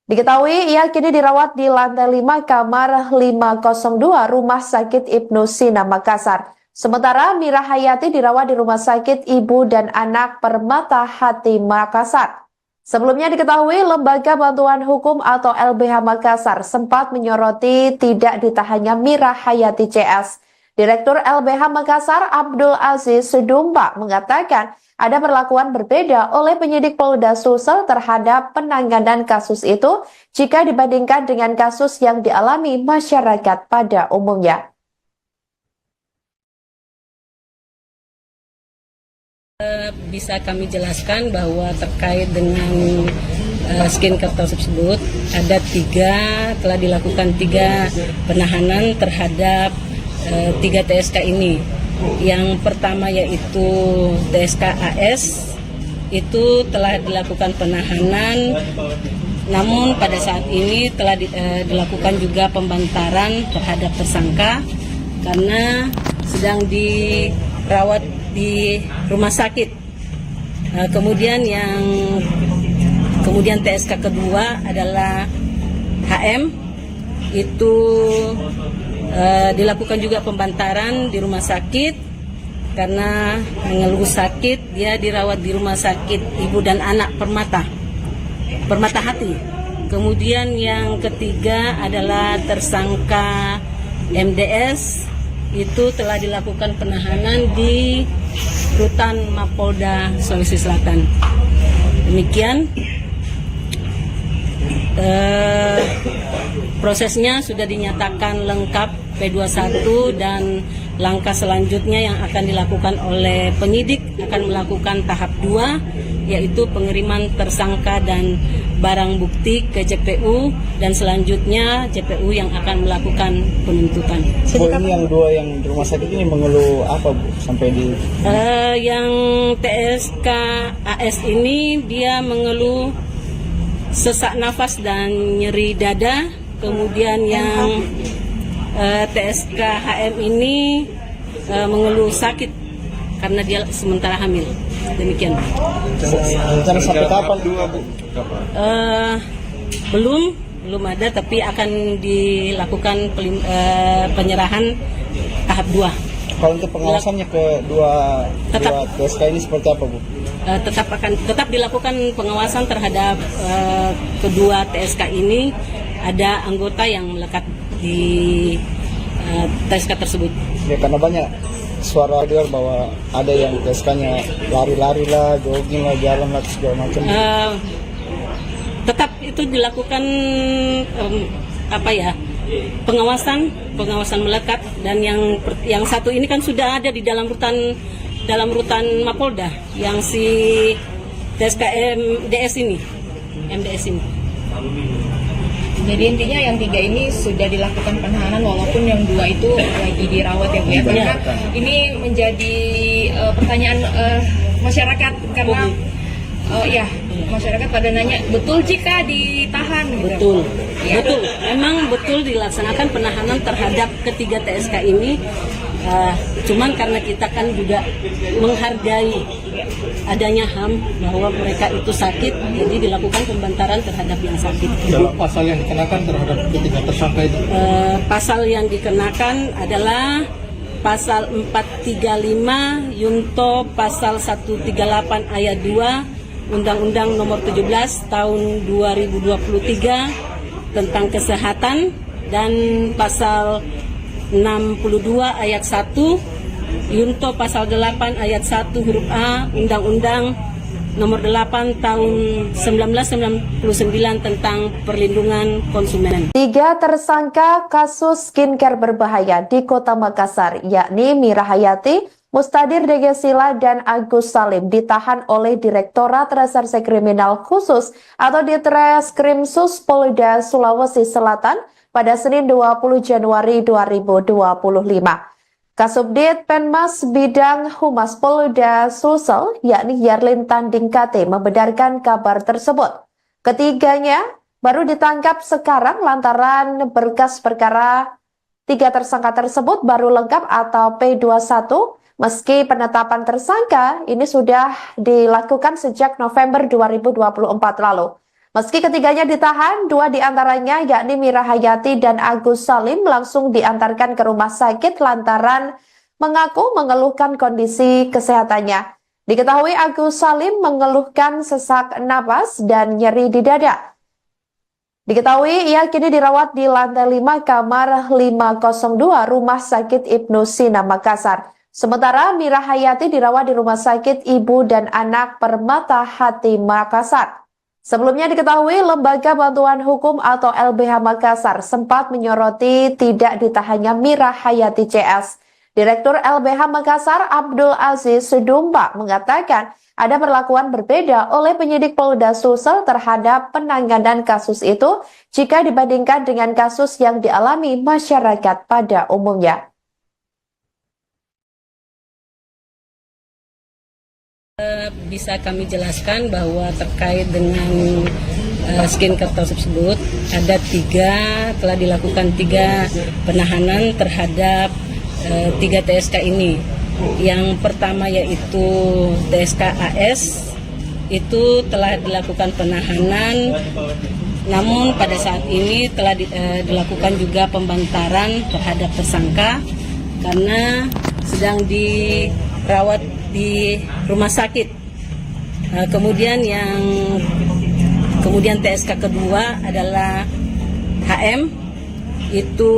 Diketahui ia kini dirawat di lantai 5 kamar 502 Rumah Sakit Ibnu Sina Makassar. Sementara Mira Hayati dirawat di Rumah Sakit Ibu dan Anak Permata Hati Makassar. Sebelumnya diketahui Lembaga Bantuan Hukum atau LBH Makassar sempat menyoroti tidak ditahannya Mira Hayati CS. Direktur LBH Makassar Abdul Aziz Sudumba mengatakan ada perlakuan berbeda oleh penyidik Polda Sulsel terhadap penanganan kasus itu jika dibandingkan dengan kasus yang dialami masyarakat pada umumnya. Bisa kami jelaskan bahwa terkait dengan skincare tersebut ada 3 telah dilakukan 3 penahanan terhadap 3 TSK ini. Yang pertama yaitu TSK AS, itu telah dilakukan penahanan, namun pada saat ini telah dilakukan juga pembantaran terhadap tersangka karena sedang dirawat di rumah sakit. Kemudian TSK kedua adalah HM, itu dilakukan juga pembantaran di rumah sakit karena mengeluh sakit. Dia dirawat di rumah sakit Ibu dan Anak Permata Hati. Kemudian yang ketiga adalah tersangka MDS, itu telah dilakukan penahanan di Rutan Mapolda Sulawesi Selatan. Demikian prosesnya sudah dinyatakan lengkap P21, dan langkah selanjutnya yang akan dilakukan oleh penyidik akan melakukan tahap 2, yaitu pengiriman tersangka dan barang bukti ke JPU dan selanjutnya JPU yang akan melakukan penuntutan. Bu, ini yang dua yang di rumah sakit ini mengeluh apa, Bu, sampai di Yang TSK AS ini dia mengeluh sesak nafas dan nyeri dada. Kemudian yang TSK HM ini mengeluh sakit karena dia sementara hamil. Demikian. rencana sampai kapan, Bu? Belum ada, tapi akan dilakukan penyerahan tahap 2. Kalau untuk pengawasannya ke dua TSK ini seperti apa, Bu? Tetap dilakukan pengawasan terhadap kedua TSK ini. Ada anggota yang melekat di TSK tersebut. Ya, karena banyak suara dengar bahwa ada yang TSK-nya lari-lari lah, jogging lah, jalan lah, segala macam. Tetap itu dilakukan pengawasan melekat, dan yang satu ini kan sudah ada di dalam rutan Mapolda, yang si TSK MDS ini. Jadi intinya yang 3 ini sudah dilakukan penahanan walaupun yang 2 itu lagi dirawat ya Bu ya. Karena ini menjadi pertanyaan masyarakat karena masyarakat pada nanya betul jika ditahan gitu. Betul. Memang betul dilaksanakan penahanan terhadap ketiga TSK ini. Cuman karena kita kan juga menghargai adanya HAM bahwa mereka itu sakit, jadi dilakukan pembantaran terhadap yang sakit. Dalam pasal yang dikenakan terhadap ketiga tersangka itu? Pasal yang dikenakan adalah pasal 435 Yunto pasal 138 ayat 2 Undang-Undang Nomor 17 Tahun 2023 tentang kesehatan, dan pasal 62 ayat 1 Yunto pasal 8 ayat 1 huruf A Undang-Undang Nomor 8 Tahun 1999 tentang perlindungan konsumen. 3 tersangka kasus skincare berbahaya di Kota Makassar, yakni Mira Hayati, Mustadir Degesila, dan Agus Salim ditahan oleh Direktorat Reserse Kriminal Khusus atau Ditreskrimsus Polda Sulawesi Selatan pada Senin 20 Januari 2025. Kasubdit Penmas Bidang Humas Polda Sulsel, yakni Yarlin Tanding KT, membenarkan kabar tersebut. Ketiganya baru ditangkap sekarang lantaran berkas perkara 3 tersangka tersebut baru lengkap atau P21, meski penetapan tersangka ini sudah dilakukan sejak November 2024 lalu. Meski ketiganya ditahan, 2 diantaranya yakni Mira Hayati dan Agus Salim langsung diantarkan ke rumah sakit lantaran mengaku mengeluhkan kondisi kesehatannya. Diketahui Agus Salim mengeluhkan sesak napas dan nyeri di dada. Diketahui ia kini dirawat di lantai 5 kamar 502 Rumah Sakit Ibnu Sina Makassar. Sementara Mira Hayati dirawat di Rumah Sakit Ibu dan Anak Permata Hati Makassar. Sebelumnya diketahui Lembaga Bantuan Hukum atau LBH Makassar sempat menyoroti tidak ditahannya Mira Hayati CS. Direktur LBH Makassar Abdul Aziz Sudumba mengatakan ada perlakuan berbeda oleh penyidik Polda Sulsel terhadap penanganan kasus itu jika dibandingkan dengan kasus yang dialami masyarakat pada umumnya. Bisa kami jelaskan bahwa terkait dengan skincare tersebut ada telah dilakukan 3 penahanan terhadap 3 TSK ini. Yang pertama yaitu TSK AS, itu telah dilakukan penahanan, namun pada saat ini telah dilakukan juga pembantaran terhadap tersangka karena sedang dirawat di rumah sakit. Kemudian TSK kedua adalah HM, itu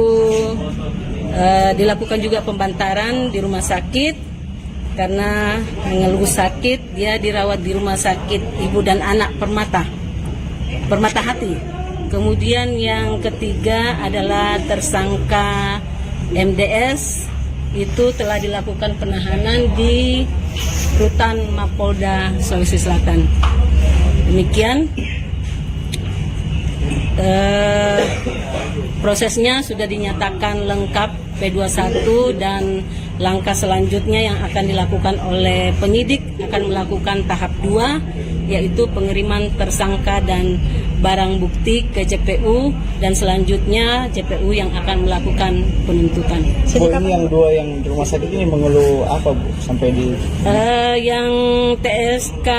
dilakukan juga pembantaran di rumah sakit karena mengeluh sakit. Dia dirawat di Rumah Sakit Ibu dan Anak Permata Hati. Kemudian yang ketiga adalah tersangka MDS, itu telah dilakukan penahanan di rutan Mapolda Sulawesi Selatan. Demikian. prosesnya sudah dinyatakan lengkap P21 dan langkah selanjutnya yang akan dilakukan oleh penyidik akan melakukan tahap 2, yaitu pengiriman tersangka dan barang bukti ke JPU dan selanjutnya JPU yang akan melakukan penuntutan. Bu, ini yang dua yang di rumah sakit ini mengeluh apa, Bu, sampai di Yang TSK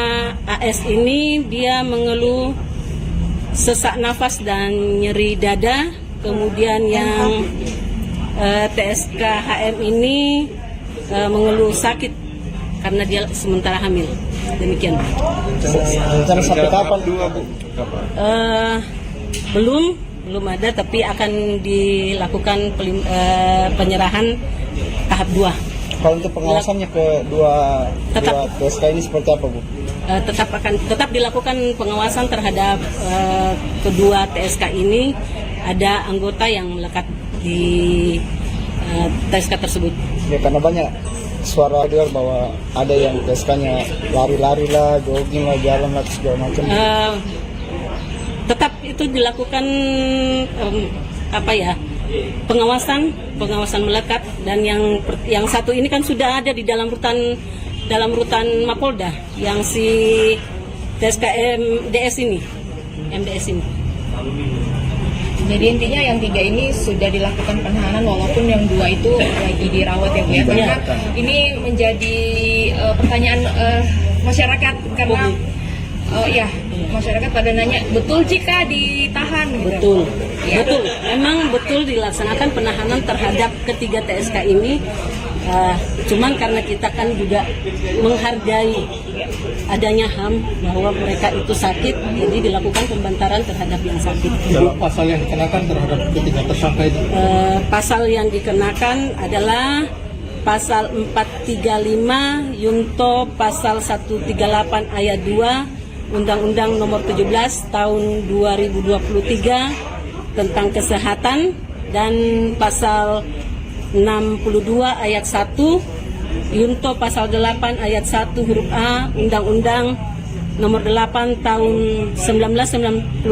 AS ini dia mengeluh sesak nafas dan nyeri dada. Kemudian yang TSK HM ini mengeluh sakit karena dia sementara hamil. Demikian. rencana sampai kapan dua, Bu? Belum ada, tapi akan dilakukan penyerahan tahap 2. Kalau untuk pengawasannya ke dua TSK ini seperti apa, Bu? Tetap dilakukan pengawasan terhadap kedua TSK ini. Ada anggota yang melekat di TSK tersebut. Ya, karena banyak suara dengar bahwa ada yang TSK-nya lari-lari lah, jogging lah, jalan lah, segala macam. Tetap itu dilakukan pengawasan melekat, dan yang satu ini kan sudah ada di dalam rutan Mapolda, yang si TSK MDS ini. Jadi intinya yang 3 ini sudah dilakukan penahanan walaupun yang 2 itu lagi dirawat ya Bu ya. Karena ini menjadi pertanyaan masyarakat karena masyarakat pada nanya betul jika ditahan gitu. Betul. Memang betul dilaksanakan penahanan terhadap ketiga TSK ini. Cuman karena kita kan juga menghargai adanya HAM bahwa mereka itu sakit, jadi dilakukan pembantaran terhadap yang sakit. Dalam pasal yang dikenakan terhadap ketiga tersangka itu? Pasal yang dikenakan adalah pasal 435 Yunto pasal 138 ayat 2 Undang-Undang Nomor 17 Tahun 2023 tentang kesehatan, dan pasal 62 ayat 1 Yunto pasal 8 ayat 1 huruf A Undang-Undang Nomor 8 Tahun 1999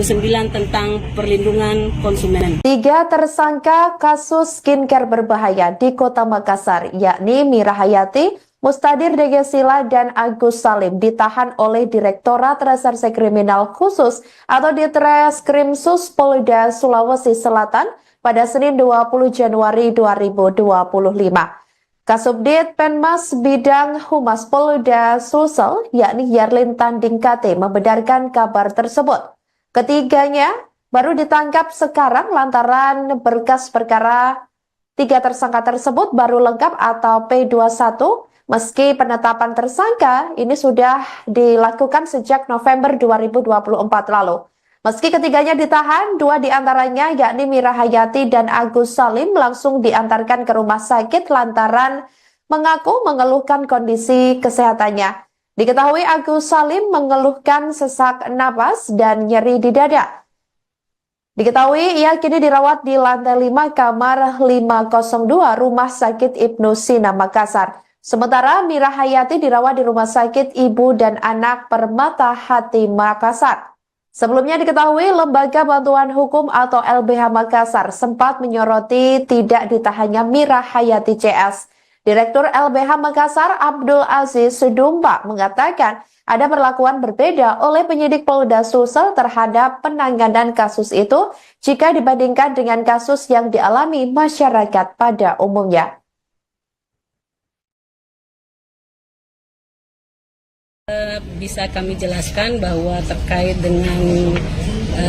tentang perlindungan konsumen. 3 tersangka kasus skincare berbahaya di Kota Makassar, yakni Mira Hayati, Mustadir Degesila, dan Agus Salim ditahan oleh Direktorat Reserse Kriminal Khusus atau Ditreskrimsus Polda Sulawesi Selatan pada Senin 20 Januari 2025. Kasubdit Penmas Bidang Humas Polda Sulsel, yakni Yarlin Tanding KT, membenarkan kabar tersebut. Ketiganya baru ditangkap sekarang lantaran berkas perkara 3 tersangka tersebut baru lengkap atau P21, meski penetapan tersangka ini sudah dilakukan sejak November 2024 lalu. Meski ketiganya ditahan, 2 diantaranya yakni Mira Hayati dan Agus Salim langsung diantarkan ke rumah sakit lantaran mengaku mengeluhkan kondisi kesehatannya. Diketahui Agus Salim mengeluhkan sesak napas dan nyeri di dada. Diketahui ia kini dirawat di lantai 5 kamar 502 Rumah Sakit Ibnu Sina Makassar. Sementara Mira Hayati dirawat di Rumah Sakit Ibu dan Anak Permata Hati Makassar. Sebelumnya diketahui Lembaga Bantuan Hukum atau LBH Makassar sempat menyoroti tidak ditahannya Mira Hayati CS. Direktur LBH Makassar Abdul Aziz Sudumba mengatakan ada perlakuan berbeda oleh penyidik Polda Sulsel terhadap penanganan kasus itu jika dibandingkan dengan kasus yang dialami masyarakat pada umumnya. Bisa kami jelaskan bahwa terkait dengan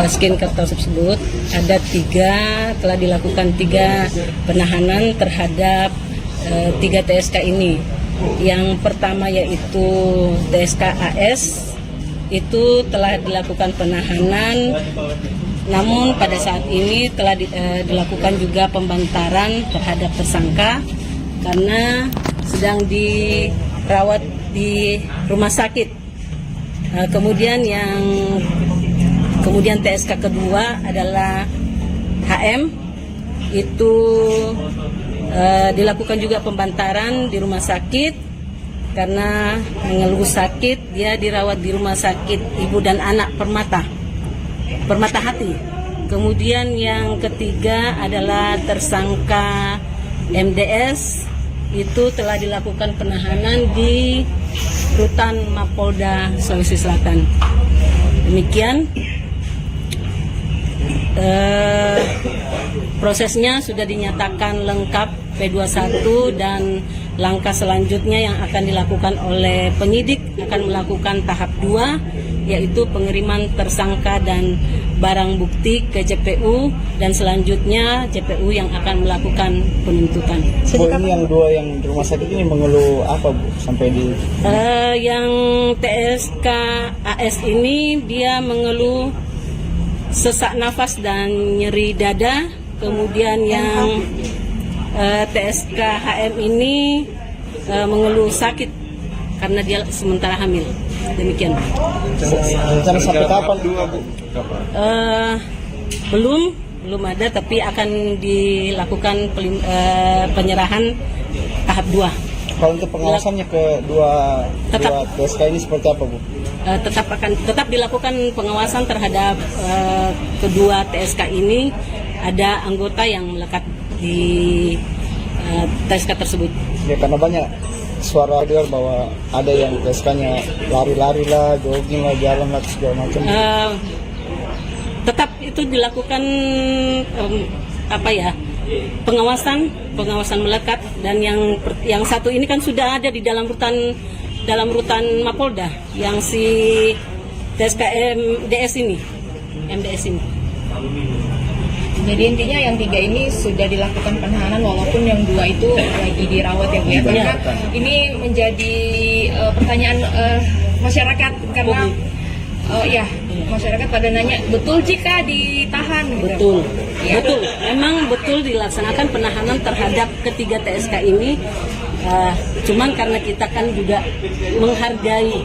skincare tersebut ada telah dilakukan 3 penahanan terhadap 3 TSK ini. Yang pertama yaitu TSK AS, itu telah dilakukan penahanan, namun pada saat ini telah dilakukan juga pembantaran terhadap tersangka karena sedang dirawat di rumah sakit. Kemudian TSK kedua adalah HM, itu dilakukan juga pembantaran di rumah sakit karena mengeluh sakit. Dia dirawat di rumah sakit Ibu dan Anak Permata Hati. Kemudian yang ketiga adalah tersangka MDS, itu telah dilakukan penahanan di Rutan Mapolda Sulawesi Selatan. Demikian prosesnya sudah dinyatakan lengkap P21 dan langkah selanjutnya yang akan dilakukan oleh penyidik akan melakukan tahap 2, yaitu pengiriman tersangka dan barang bukti ke JPU dan selanjutnya JPU yang akan melakukan penuntutan. Bu, ini yang dua yang di rumah sakit ini mengeluh apa, Bu, sampai di Yang TSK AS ini dia mengeluh sesak nafas dan nyeri dada. Kemudian yang TSK HM ini mengeluh sakit karena dia sementara hamil. Demikian. rencana sampai kapan? Belum ada, tapi akan dilakukan penyerahan tahap 2. Kalau untuk pengawasannya ke dua TSK ini seperti apa, Bu? Tetap dilakukan pengawasan terhadap kedua TSK ini. Ada anggota yang melekat di TSK tersebut. Ya, karena banyak suara dengar bahwa ada yang TSK-nya lari-lari lah, jogging lah, jalan lah, segala macam. Tetap itu dilakukan pengawasan melekat, dan yang satu ini kan sudah ada di dalam rutan Mapolda, yang si TSK MDS ini. Jadi intinya yang 3 ini sudah dilakukan penahanan walaupun yang 2 itu lagi dirawat ya Bu ya. Karena ini menjadi pertanyaan masyarakat karena masyarakat pada nanya, betul jika ditahan gitu. Betul. Memang betul dilaksanakan penahanan terhadap ketiga TSK ini. Cuman karena kita kan juga menghargai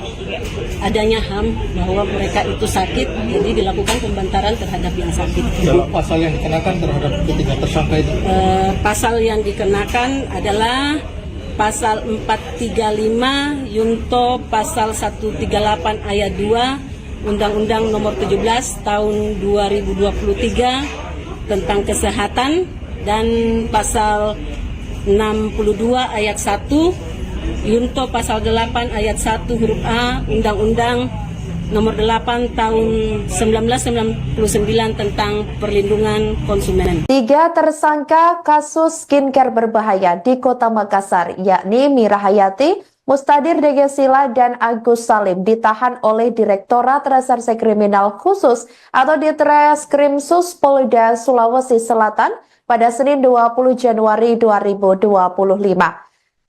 adanya HAM bahwa mereka itu sakit, jadi dilakukan pembantaran terhadap yang sakit. Pasal yang dikenakan terhadap ketiga tersangka itu? Pasal yang dikenakan adalah pasal 435 Yunto pasal 138 ayat 2 Undang-Undang Nomor 17 Tahun 2023 tentang kesehatan, dan pasal 62 ayat 1 Yunto pasal 8 ayat 1 huruf A Undang-Undang Nomor 8 Tahun 1999 tentang perlindungan konsumen. 3 tersangka kasus skincare berbahaya di Kota Makassar, yakni Mira Hayati, Mustadir Degesila, dan Agus Salim ditahan oleh Direktorat Reserse Kriminal Khusus atau Ditreskrimsus Polda Sulawesi Selatan pada Senin 20 Januari 2025.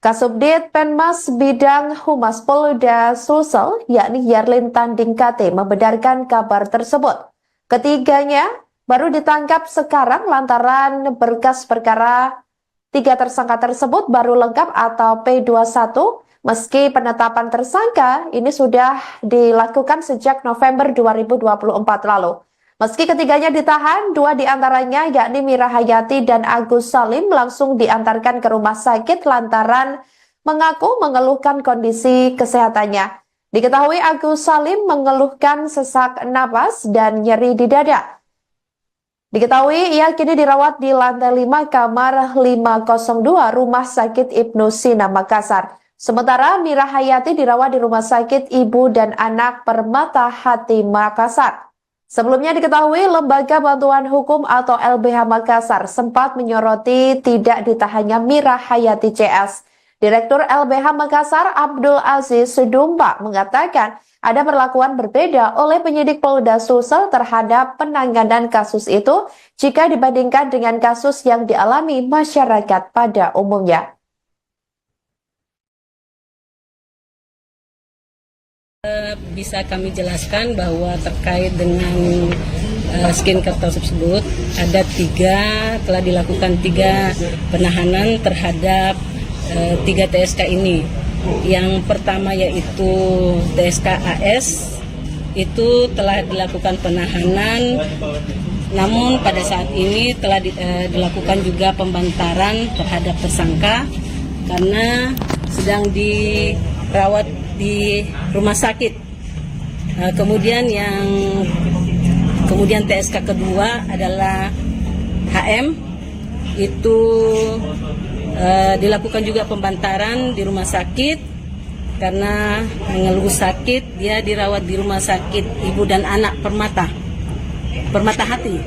Kasubdit Penmas Bidang Humas Polda Sulsel, yakni Yarlin Tanding KT, membenarkan kabar tersebut. Ketiganya baru ditangkap sekarang lantaran berkas perkara 3 tersangka tersebut baru lengkap atau P21, meski penetapan tersangka ini sudah dilakukan sejak November 2024 lalu. Meski ketiganya ditahan, 2 diantaranya yakni Mira Hayati dan Agus Salim langsung diantarkan ke rumah sakit lantaran mengaku mengeluhkan kondisi kesehatannya. Diketahui Agus Salim mengeluhkan sesak napas dan nyeri di dada. Diketahui ia kini dirawat di lantai 5 kamar 502 Rumah Sakit Ibnu Sina Makassar. Sementara Mira Hayati dirawat di Rumah Sakit Ibu dan Anak Permata Hati Makassar. Sebelumnya diketahui Lembaga Bantuan Hukum atau LBH Makassar sempat menyoroti tidak ditahannya Mira Hayati CS. Direktur LBH Makassar Abdul Aziz Sudumba mengatakan ada perlakuan berbeda oleh penyidik Polda Sulsel terhadap penanganan kasus itu jika dibandingkan dengan kasus yang dialami masyarakat pada umumnya. Bisa kami jelaskan bahwa terkait dengan skincare tersebut ada 3, telah dilakukan 3 penahanan terhadap 3 TSK ini. Yang pertama yaitu TSK AS, itu telah dilakukan penahanan, namun pada saat ini telah dilakukan juga pembantaran terhadap tersangka karena sedang dirawat di rumah sakit. Kemudian yang Kemudian TSK kedua adalah HM, itu dilakukan juga pembantaran di rumah sakit karena mengeluh sakit. Dia dirawat di rumah sakit Ibu dan Anak Permata Hati.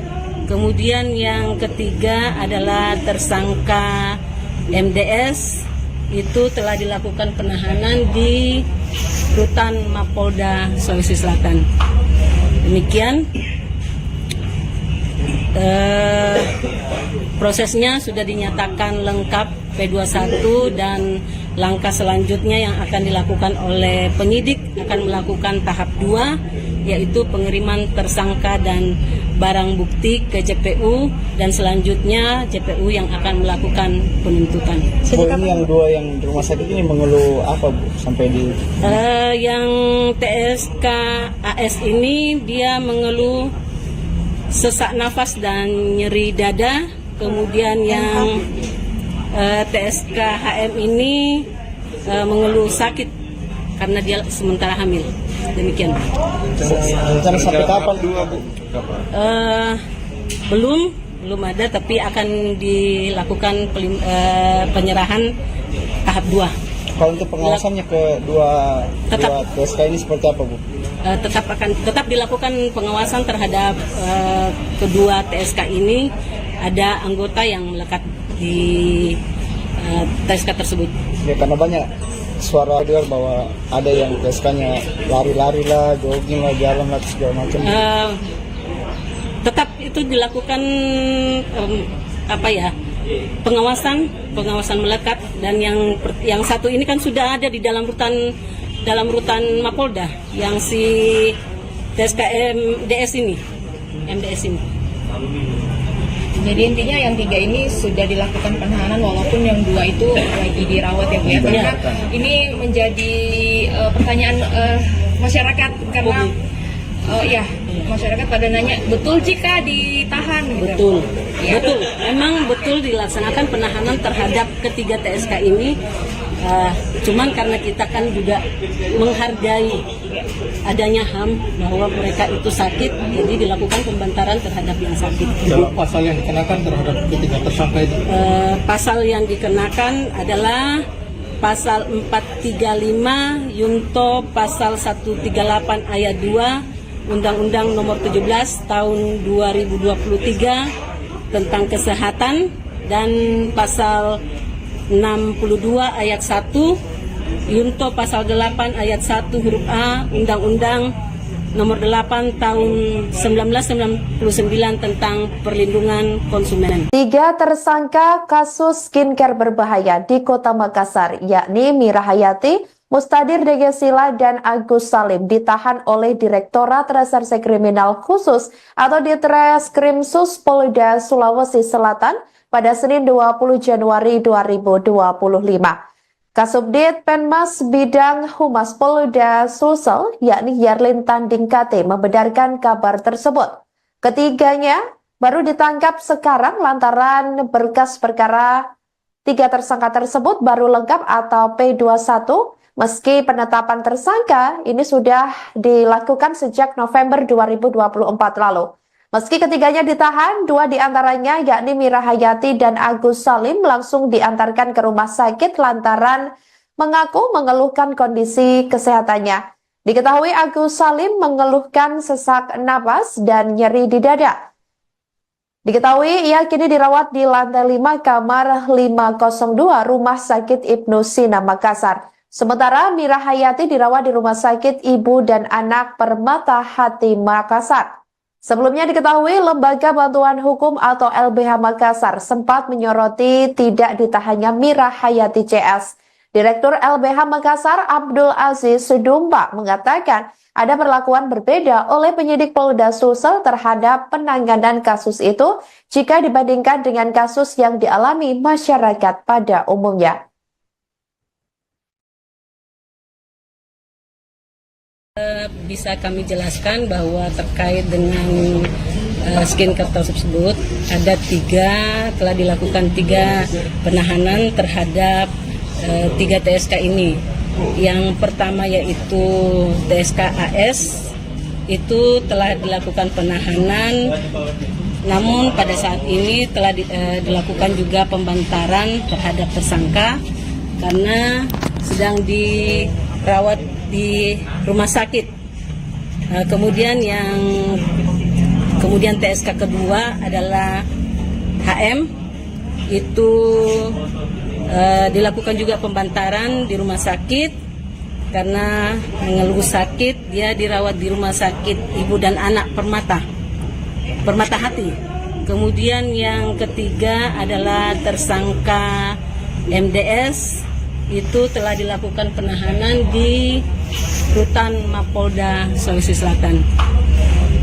Kemudian yang ketiga adalah tersangka MDS, itu telah dilakukan penahanan di Rutan Mapolda Sulawesi Selatan. Demikian prosesnya sudah dinyatakan lengkap P21 dan langkah selanjutnya yang akan dilakukan oleh penyidik akan melakukan tahap 2, yaitu pengiriman tersangka dan barang bukti ke JPU dan selanjutnya JPU yang akan melakukan penuntutan. Bu, ini yang dua yang di rumah sakit ini mengeluh apa, Bu, sampai di Yang TSK AS ini dia mengeluh sesak nafas dan nyeri dada. Kemudian yang TSK HM ini mengeluh sakit karena dia sementara hamil. Demikian. rencana sampai kapan, Bu? Belum ada, tapi akan dilakukan penyerahan tahap 2. Kalau untuk pengawasannya ke dua TSK ini seperti apa, Bu? Tetap dilakukan pengawasan terhadap kedua TSK ini. Ada anggota yang melekat di TSK tersebut. Ya, karena banyak suara dengar bahwa ada yang TSK-nya lari-lari lah, jogging lah, jalan lah, segala macam. Tetap itu dilakukan pengawasan melekat, dan yang satu ini kan sudah ada di dalam rutan Mapolda, yang si TSK MDS ini. Jadi intinya yang 3 ini sudah dilakukan penahanan walaupun yang 2 itu lagi dirawat ya Bu ya. Karena ini menjadi pertanyaan masyarakat karena masyarakat pada nanya, betul jika ditahan gitu. Betul. Memang betul dilaksanakan penahanan terhadap ketiga TSK ini. Cuman karena kita kan juga menghargai adanya HAM bahwa mereka itu sakit, jadi dilakukan pembantaran terhadap yang sakit. Pasal yang dikenakan terhadap ketiga tersangka itu? Pasal yang dikenakan adalah pasal 435 Yunto pasal 138 ayat 2 Undang-Undang Nomor 17 Tahun 2023 tentang kesehatan, dan pasal 62 ayat 1 Yunto pasal 8 ayat 1 huruf A Undang-Undang Nomor 8 Tahun 1999 tentang perlindungan konsumen. 3 tersangka kasus skincare berbahaya di Kota Makassar, yakni Mira Hayati, Mustadir Degesila, dan Agus Salim ditahan oleh Direktorat Reserse Kriminal Khusus atau Ditreskrimsus Polda Sulawesi Selatan pada Senin 20 Januari 2025. Kasubdit Penmas Bidang Humas Polda Sulsel, yakni Yarlin Tanding KT, membenarkan kabar tersebut. Ketiganya baru ditangkap sekarang lantaran berkas perkara 3 tersangka tersebut baru lengkap atau P21, meski penetapan tersangka ini sudah dilakukan sejak November 2024 lalu. Meski ketiganya ditahan, 2 diantaranya yakni Mira Hayati dan Agus Salim langsung diantarkan ke rumah sakit lantaran mengaku mengeluhkan kondisi kesehatannya. Diketahui Agus Salim mengeluhkan sesak napas dan nyeri di dada. Diketahui ia kini dirawat di lantai 5 kamar 502 Rumah Sakit Ibnu Sina Makassar. Sementara Mira Hayati dirawat di Rumah Sakit Ibu dan Anak Permata Hati Makassar. Sebelumnya diketahui Lembaga Bantuan Hukum atau LBH Makassar sempat menyoroti tidak ditahannya Mira Hayati CS. Direktur LBH Makassar Abdul Aziz Sudumba mengatakan ada perlakuan berbeda oleh penyidik Polda Sulsel terhadap penanganan kasus itu jika dibandingkan dengan kasus yang dialami masyarakat pada umumnya. Bisa kami jelaskan bahwa terkait dengan skincare tersebut ada telah dilakukan 3 penahanan terhadap 3 TSK ini. Yang pertama yaitu TSK AS, itu telah dilakukan penahanan, namun pada saat ini telah dilakukan juga pembantaran terhadap tersangka karena sedang dirawat di rumah sakit. Kemudian TSK kedua adalah HM, itu dilakukan juga pembantaran di rumah sakit karena mengeluh sakit. Dia dirawat di rumah sakit Ibu dan Anak Permata Hati. Kemudian yang ketiga adalah tersangka MDS, itu telah dilakukan penahanan di Rutan Mapolda Sulawesi Selatan.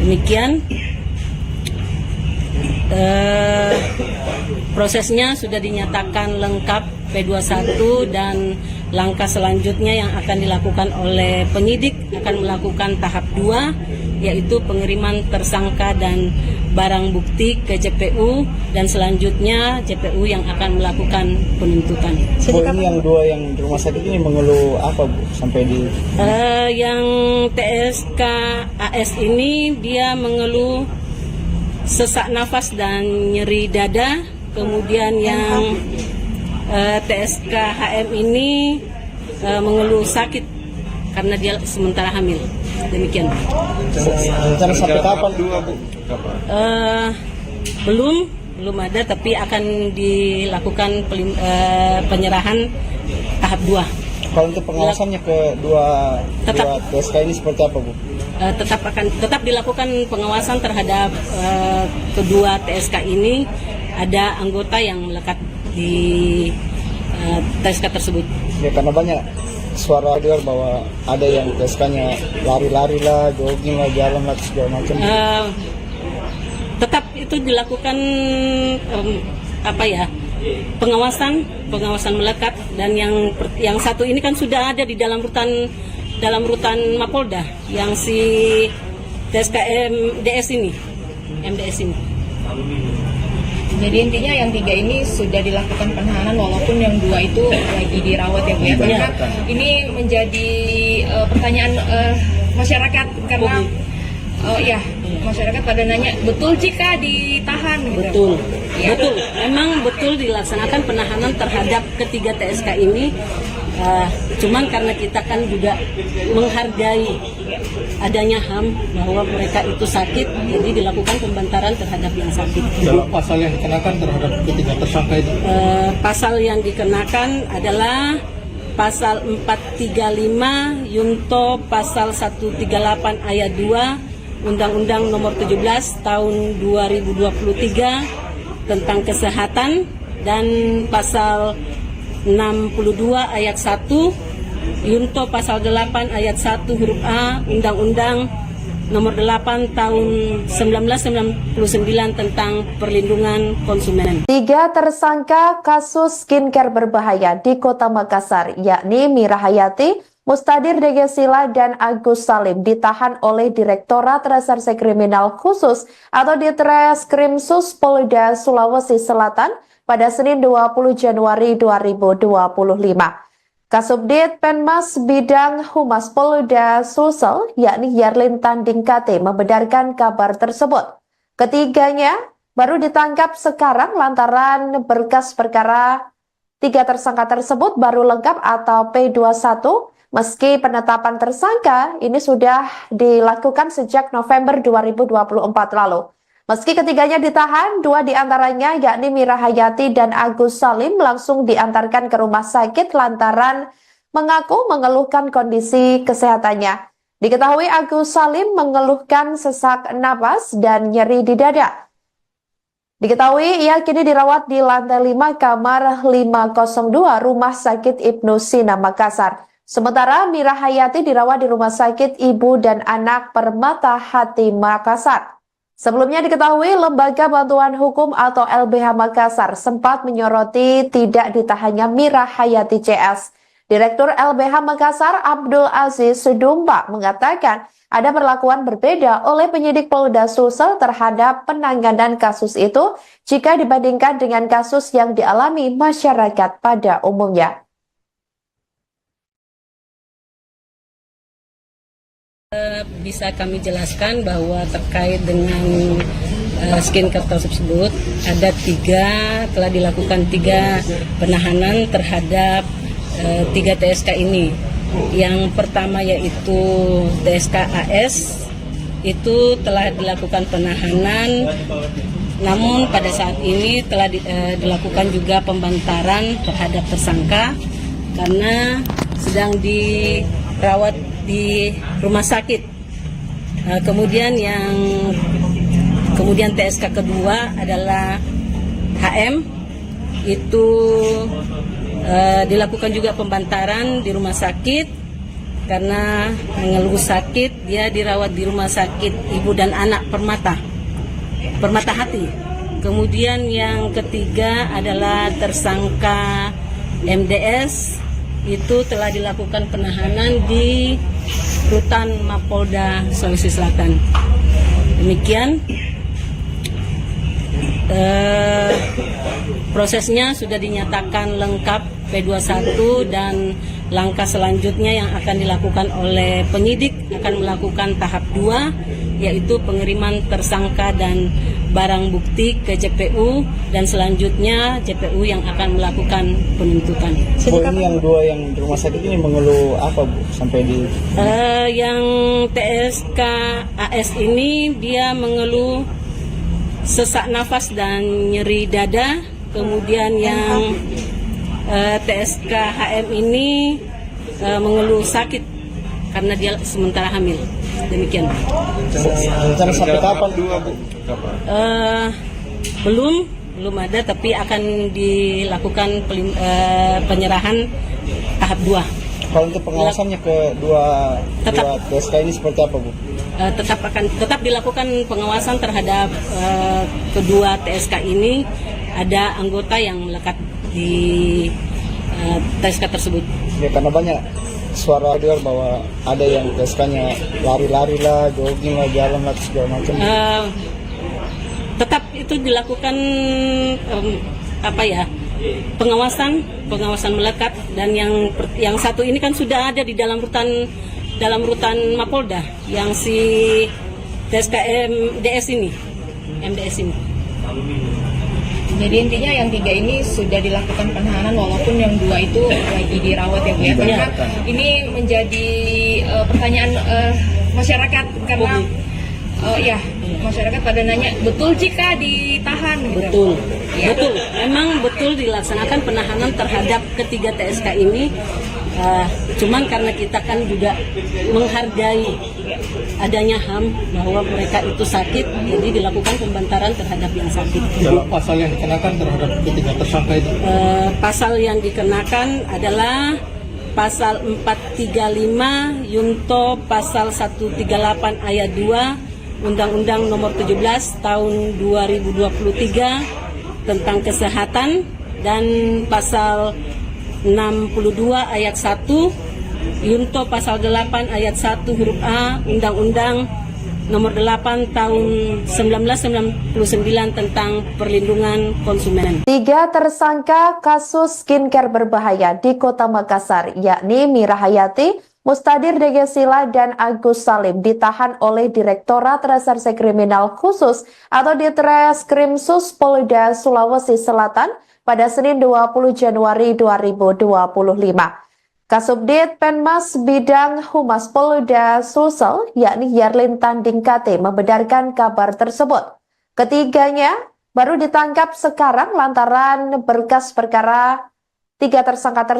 Demikian prosesnya sudah dinyatakan lengkap P21 dan langkah selanjutnya yang akan dilakukan oleh penyidik akan melakukan tahap 2, yaitu pengiriman tersangka dan barang bukti ke JPU dan selanjutnya JPU yang akan melakukan penuntutan. Bu, ini yang dua yang di rumah sakit ini mengeluh apa, Bu, sampai di yang TSK AS ini dia mengeluh sesak nafas dan nyeri dada. Kemudian yang TSK HM ini mengeluh sakit karena dia sementara hamil. Demikian. rencana sampai kapan? Belum ada, tapi akan dilakukan penyerahan tahap 2. Kalau untuk pengawasannya ke dua TSK ini seperti apa, Bu? Tetap dilakukan pengawasan terhadap kedua TSK ini. Ada anggota yang melekat di TSK tersebut. Ya, karena banyak suara dengar bahwa ada yang TSK-nya lari-lari lah, jogging lah, jalan lah, segala macam. Tetap itu dilakukan pengawasan melekat, dan yang satu ini kan sudah ada di dalam rutan Mapolda, yang si TSK MDS ini. Jadi intinya yang 3 ini sudah dilakukan penahanan walaupun yang 2 itu lagi dirawat ya Bu ya. Karena ini menjadi pertanyaan masyarakat karena masyarakat pada nanya, betul jika ditahan gitu. Betul. Memang betul dilaksanakan penahanan terhadap ketiga TSK ini. Cuman karena kita kan juga menghargai adanya HAM bahwa mereka itu sakit, jadi dilakukan pembantaran terhadap yang sakit. Pasal yang dikenakan terhadap ketiga tersangka itu? Pasal yang dikenakan adalah pasal 435 Yunto pasal 138 ayat 2 Undang-Undang Nomor 17 Tahun 2023 tentang kesehatan, dan pasal 62 ayat 1 Yunto pasal 8 ayat 1 huruf A Undang-Undang Nomor 8 Tahun 1999 tentang perlindungan konsumen. 3 tersangka kasus skincare berbahaya di Kota Makassar, yakni Mira Hayati, Mustadir Degesila, dan Agus Salim ditahan oleh Direktorat Reserse Kriminal Khusus atau Ditreskrimsus Polda Sulawesi Selatan pada Senin 20 Januari 2025. Kasubdit Penmas Bidang Humas Polda Sulsel, yakni Yarlin Tanding KT, membenarkan kabar tersebut. Ketiganya baru ditangkap sekarang lantaran berkas perkara 3 tersangka tersebut baru lengkap atau P21, meski penetapan tersangka ini sudah dilakukan sejak November 2024 lalu. Meski ketiganya ditahan, 2 diantaranya yakni Mira Hayati dan Agus Salim langsung diantarkan ke rumah sakit lantaran mengaku mengeluhkan kondisi kesehatannya. Diketahui Agus Salim mengeluhkan sesak napas dan nyeri di dada. Diketahui ia kini dirawat di lantai 5 kamar 502 Rumah Sakit Ibnu Sina Makassar. Sementara Mira Hayati dirawat di Rumah Sakit Ibu dan Anak Permata Hati Makassar. Sebelumnya diketahui Lembaga Bantuan Hukum atau LBH Makassar sempat menyoroti tidak ditahannya Mira Hayati CS. Direktur LBH Makassar Abdul Aziz Sudumba mengatakan ada perlakuan berbeda oleh penyidik Polda Sulsel terhadap penanganan kasus itu jika dibandingkan dengan kasus yang dialami masyarakat pada umumnya. Bisa kami jelaskan bahwa terkait dengan skincare tersebut ada telah dilakukan 3 penahanan terhadap 3 TSK ini. Yang pertama yaitu TSK AS, itu telah dilakukan penahanan, namun pada saat ini telah dilakukan juga pembantaran terhadap tersangka karena sedang dirawat di rumah sakit. Kemudian TSK kedua adalah HM, itu dilakukan juga pembantaran di rumah sakit karena mengeluh sakit. Dia dirawat di rumah sakit Ibu dan Anak Permata Hati. Kemudian yang ketiga adalah tersangka MDS, itu telah dilakukan penahanan di Rutan Mapolda Sulawesi Selatan. Demikian prosesnya sudah dinyatakan lengkap P21 dan langkah selanjutnya yang akan dilakukan oleh penyidik akan melakukan tahap 2, yaitu pengiriman tersangka dan barang bukti ke JPU dan selanjutnya JPU yang akan melakukan penuntutan. Bu, ini yang 2 yang di rumah sakit ini mengeluh apa, Bu, sampai di yang TSK AS ini dia mengeluh sesak nafas dan nyeri dada. Kemudian yang TSK HM ini mengeluh sakit karena dia sementara hamil. Demikian. rencana sampai kapan? Belum ada, tapi akan dilakukan penyerahan tahap 2. Kalau untuk pengawasannya ke dua TSK ini seperti apa, Bu? Tetap dilakukan pengawasan terhadap kedua TSK ini. Ada anggota yang melekat di TSK tersebut. Ya, karena banyak suara dengar bahwa ada yang TSK-nya lari-lari lah, jogging lah, jalan lah, segala macam. Tetap itu dilakukan pengawasan melekat, dan yang satu ini kan sudah ada di dalam rutan Mapolda, yang si TSK MDS ini. Jadi intinya yang 3 ini sudah dilakukan penahanan walaupun yang 2 itu lagi dirawat ya Bu ya. Karena ini menjadi pertanyaan masyarakat karena masyarakat pada nanya, betul jika ditahan gitu. Betul. Memang betul dilaksanakan penahanan terhadap ketiga TSK ini. Cuman karena kita kan juga menghargai adanya HAM bahwa mereka itu sakit, jadi dilakukan pembantaran terhadap yang sakit. Pasal yang dikenakan terhadap ketiga tersangka itu? Pasal yang dikenakan adalah pasal 435 Yunto pasal 138 ayat 2 Undang-Undang Nomor 17 Tahun 2023 tentang kesehatan, dan pasal 62 ayat 1 Yunto pasal 8 ayat 1 huruf A Undang-Undang Nomor 8 Tahun 1999 tentang Perlindungan Konsumen. 3 tersangka kasus skincare berbahaya di Kota Makassar, yakni Mira Hayati, Mustadir Degesila, dan Agus Salim ditahan oleh Direktorat Reserse Kriminal Khusus atau Ditreskrimsus Polda Sulawesi Selatan pada Senin 20 Januari 2025. Kasubdit Penmas Bidang Humas Polda Sulsel, yakni Yarlin Tanding KT, membenarkan kabar tersebut. Ketiganya baru ditangkap sekarang lantaran berkas perkara 3 tersangka tersebut